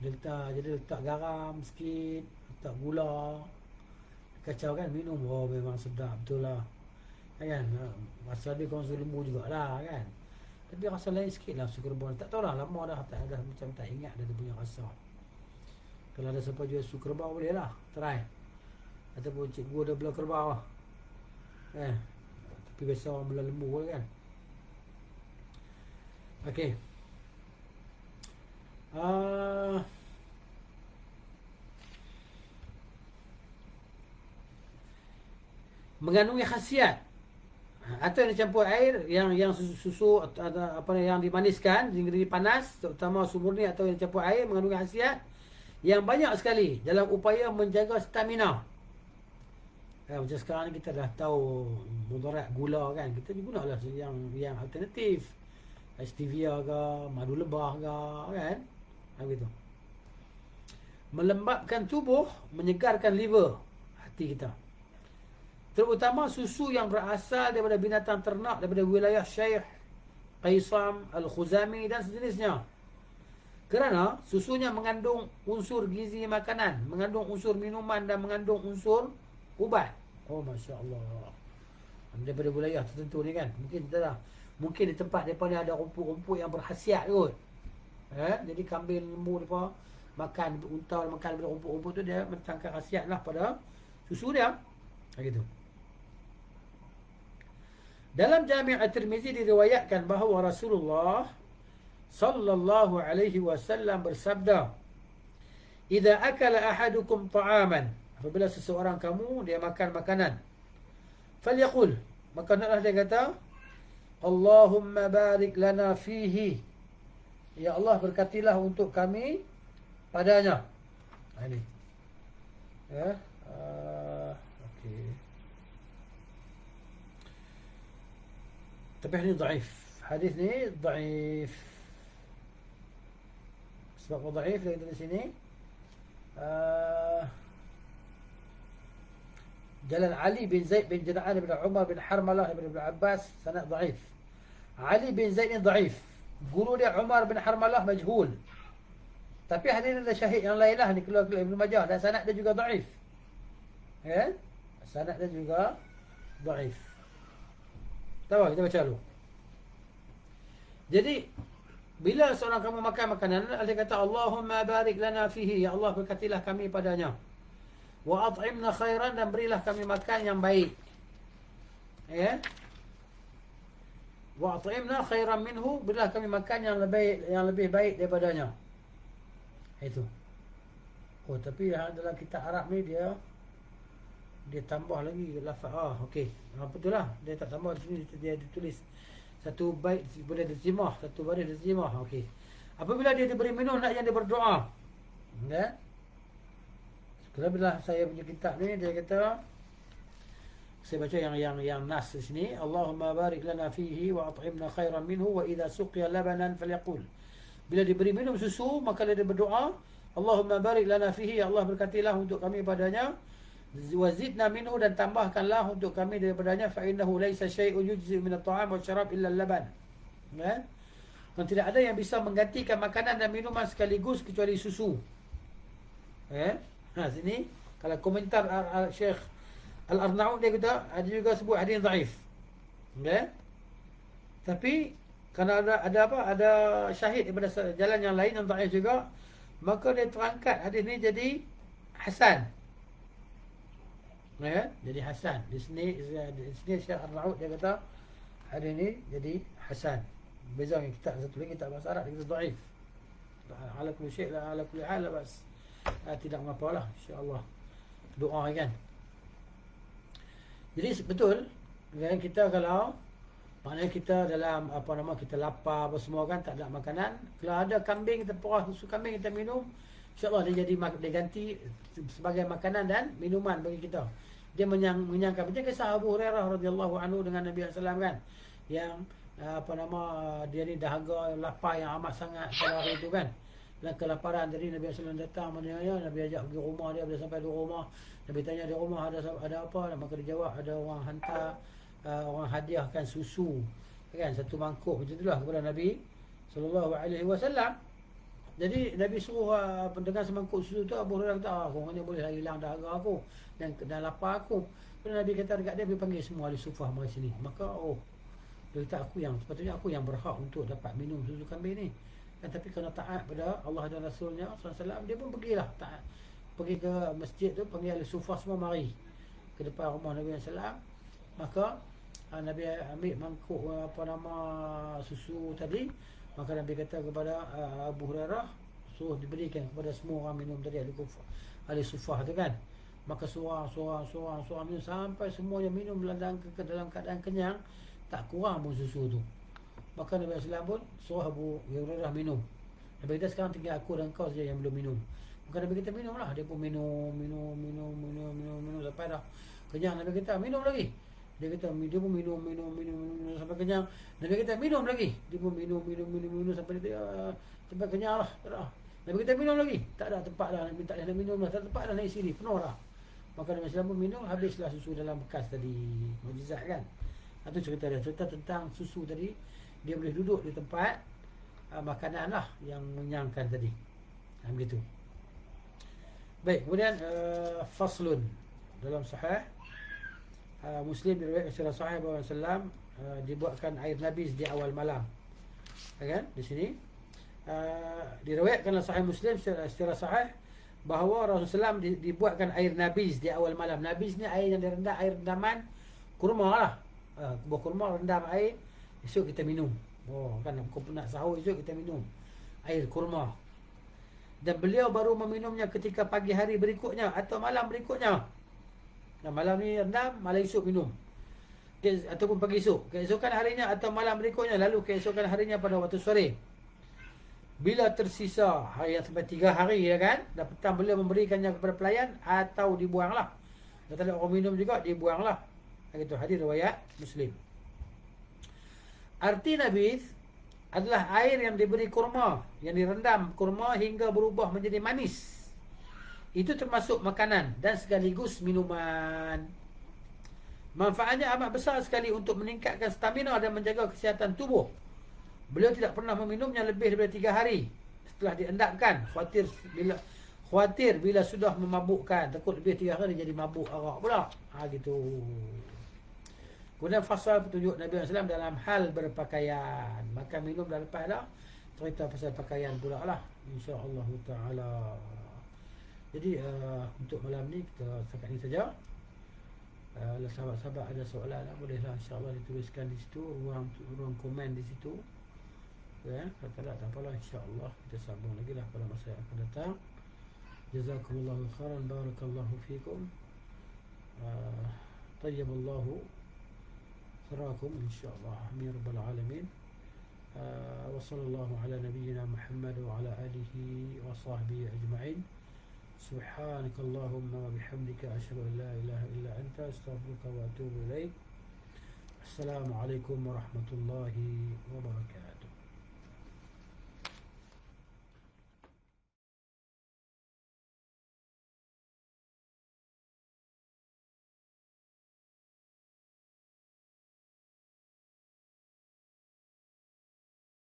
dia letak garam sikit, letak gula, kacau kan, minum. Memang sedap betul lah kan. Rasa dia korang susu lembu jugalah kan. Tapi rasa lain sikit lah susu kerbau. Tak tahu lah, lama dah tak ada, macam tak ingat dia punya rasa. Kalau ada siapa jual susu kerbau boleh lah try. Ataupun cikgu ada belah kerbau lah tapi biasa orang belah lembu kan. Okey. Mengandungi khasiat atau yang dicampur air, yang susu atau apa yang dimaniskan di negeri panas, terutama susu murni atau yang dicampur air, mengandungi khasiat yang banyak sekali dalam upaya menjaga stamina. Macam sekarang ni kita dah tahu mudarat gula kan, kita gunalah yang alternatif, stevia ke, madu lebah ke kan, begitu. Melembabkan tubuh, menyegarkan liver, hati kita. Terutama susu yang berasal daripada binatang ternak daripada wilayah Syekh Qaisam Al-Khuzami dan sejenisnya. Kerana susunya mengandung unsur gizi makanan, mengandung unsur minuman dan mengandung unsur ubat. Masya Allah. Daripada wilayah tertentu ni kan, mungkin di tempat mereka ni ada rumput-rumput yang berkhasiat kot. Jadi kambing lembu mereka makan, unta makan daripada rumput-rumput tu, dia mendatangkan khasiat lah pada susu dia. Begitu. Dalam Jami' At-Tirmizi diriwayatkan bahawa Rasulullah sallallahu alaihi wasallam bersabda, "Idza akala ahadukum ta'aman," apabila seseorang kamu dia makan makanan, falyaqul, maka hendaklah dia kata, "Allahumma barik lana fihi." Ya Allah, berkatilah untuk kami padanya. Ini. Ya. Okey. Tapi ini dhaif. Hadis ni dhaif. Sebab dhaif dari sini. Jalan Ali bin Zaid bin Jada'an bin Umar bin Harmalah bin Ibn Abbas, sanad dhaif. Ali bin Zaid ni dhaif. Guru dia Umar bin Harmalah majhul. Tapi hadis ada syahid yang lain lah, ni keluar Ibn Majah, dan sanad dia juga dhaif. Ya? Sanad dia juga dhaif. Tahu, kita baca dulu. Jadi bila seorang kamu makan makanan, dia kata, "Allahumma barik lana fihi," ya Allah, berkatilah kami padanya. "Wa at'imna khairan," dan berilah kami makan yang baik. Ya? "Wa at'imna khairan minhu," berilah kami makan yang lebih baik daripadanya. Itu. Tapi dalam kitab Arab ni dia dia tambah lagi lafaz. Okey. Betul lah. Dia tak tambah di sini, dia ditulis satu bait boleh diterjemah, satu baris diterjemah. Okey. Apabila dia diberi minum nak yang dia berdoa. Ya. Kalau bila saya punya kitab ni dia kata, saya baca yang nas di sini, Allahumma barik lana fihi wa at'imna khairan minhu wa idza suqiya labanan falyaqul. Bila diberi minum susu maka dia berdoa, Allahumma barik lana fihi, ya Allah berkatilah untuk kami padanya, wa zidna minhu, dan tambahkanlah untuk kami daripadanya, fa innahu laisa syai'un yujzi min at-ta'am wa syarab illa al-laban. Ya. Dan tidak ada yang bisa menggantikan makanan dan minuman sekaligus kecuali susu. Ya. Sini kalau komentar Syekh Al-Arnaud dia kata ada juga sebut hadis dhaif. Ya. Tapi kerana ada syahid daripada jalan yang lain yang dhaif juga, maka dia terangkat hadis ni jadi hasan. Ya, jadi hasan. Di sini Syekh Al-Arnaud dia kata hadis ni jadi hasan. Beza dengan kitab satu lagi, kitab bahasa Arab dia kata dhaif. Ala kulli syai' la ala kulli hal bas. Tidak mengapalah, insya-Allah. Doa kan. Jadi betul kan, kita kalau maknanya kita dalam kita lapar apa semua kan, tak ada makanan, kalau ada kambing kita perah susu kambing kita minum, insya-Allah dia ganti sebagai makanan dan minuman bagi kita. Dia menyangka macam kisah Abu Hurairah radhiyallahu anhu dengan Nabi sallallahu alaihi wasallam kan, yang dia ni dahaga, lapar yang amat sangat pada hari itu kan. Dan kelaparan tadi Nabi SAW datang mana-mana, Nabi ajak pergi rumah dia. Bila sampai di rumah, Nabi tanya di rumah ada apa, maka dia jawab ada orang hantar, orang hadiahkan susu kan, satu mangkuk macam itulah kepada Nabi SAW. Jadi Nabi suruh dengan semangkuk susu tu, Abu Hurairah kata, orangnya boleh hilang dahaga aku dan lapar aku. Kemudian Nabi kata dekat dia, Nabi panggil semua ahli sufah mari sini. Maka dia kata, sepatutnya aku yang berhak untuk dapat minum susu kambing ni. Tapi kerana taat pada Allah dan Rasulnya SAW, dia pun pergilah taat, pergi ke masjid tu, panggil ahli sufah semua mari ke depan rumah Nabi SAW. Maka Nabi ambil mangkuk susu tadi. Maka Nabi kata kepada Abu Hurairah, suruh diberikan kepada semua orang minum tadi, ahli sufah tu kan. Maka suara minum sampai semuanya minum dalam keadaan kenyang, tak kurang pun susu tu. Maka Nabi SAW pun suruh Abu Hurairah minum. Nabi kata, sekarang tinggal aku dan kau saja yang belum minum. Maka Nabi kata minumlah. Dia pun minum sampai dah kenyang. Nabi kata minum lagi. Dia pun minum sampai kenyang. Nabi kata minum lagi. Dia pun minum sampai kenyang lah. Nabi kata minum lagi. Tak ada tempat dah. Nabi tak boleh nak minum lah. Tak ada tempat dah nak isi ni. Penuh dah. Maka Nabi SAW pun minum. Habislah susu dalam bekas tadi. Mukjizat kan. Itu cerita dia. Cerita tentang susu tadi. Dia boleh duduk di tempat makanan lah yang mengenyangkan tadi. Begitu. Baik, kemudian faslun dalam sahih Muslim diriwayatkan secara sahih bahawa Rasulullah dibuatkan air nabis di awal malam. Kan? Di sini diriwayatkan dalam sahih Muslim secara sahih bahawa Rasulullah dibuatkan air nabis di awal malam. Nabis ni air yang direndam, air rendaman kurma lah. Buah kurma rendam air, esok kita minum. Kan kau nak sahur, esok kita minum air kurma. Dan beliau baru meminumnya ketika pagi hari berikutnya atau malam berikutnya. Dan malam ni rendam, malam esok minum. Ataupun pagi esok, keesokan harinya atau malam berikutnya, lalu keesokan harinya pada waktu sore. Bila tersisa hari yang sampai 3 hari ya kan, dan petang beliau memberikannya kepada pelayan atau dibuanglah. Dan tak ada orang minum juga, dibuanglah. Itu hadis riwayat Muslim. Arti nabis adalah air yang diberi kurma, yang direndam kurma hingga berubah menjadi manis. Itu termasuk makanan dan sekaligus minuman. Manfaatnya amat besar sekali untuk meningkatkan stamina dan menjaga kesihatan tubuh. Beliau tidak pernah meminumnya lebih daripada 3 hari setelah diendapkan. Khawatir bila sudah memabukkan, takut lebih 3 hari jadi mabuk arak pula. Gitu. Kemudian fasal petunjuk Nabi SAW dalam hal berpakaian. Makan minum dah lepas dah, cerita pasal pakaian pula lah, insya-Allah ta'ala. Jadi untuk malam ni kita setakat ni saja. Kalau sahabat-sahabat ada soalan, bolehlah insya-Allah dituliskan di situ, ruang komen di situ. Ya, kalau tak apalah, insya-Allah kita sambung lagi lah pada masa yang akan datang. Jazakumullahu khairan, barakallahu fikum. طيب الله ثراكم إن شاء الله آمين رب العالمين. وصلى الله على نبينا محمد وعلى آله وصحبه أجمعين. سبحانك اللهم وبحمدك أشهد أن لا إله إلا أنت أستغفرك وأتوب إليك. السلام عليكم ورحمة الله وبركاته.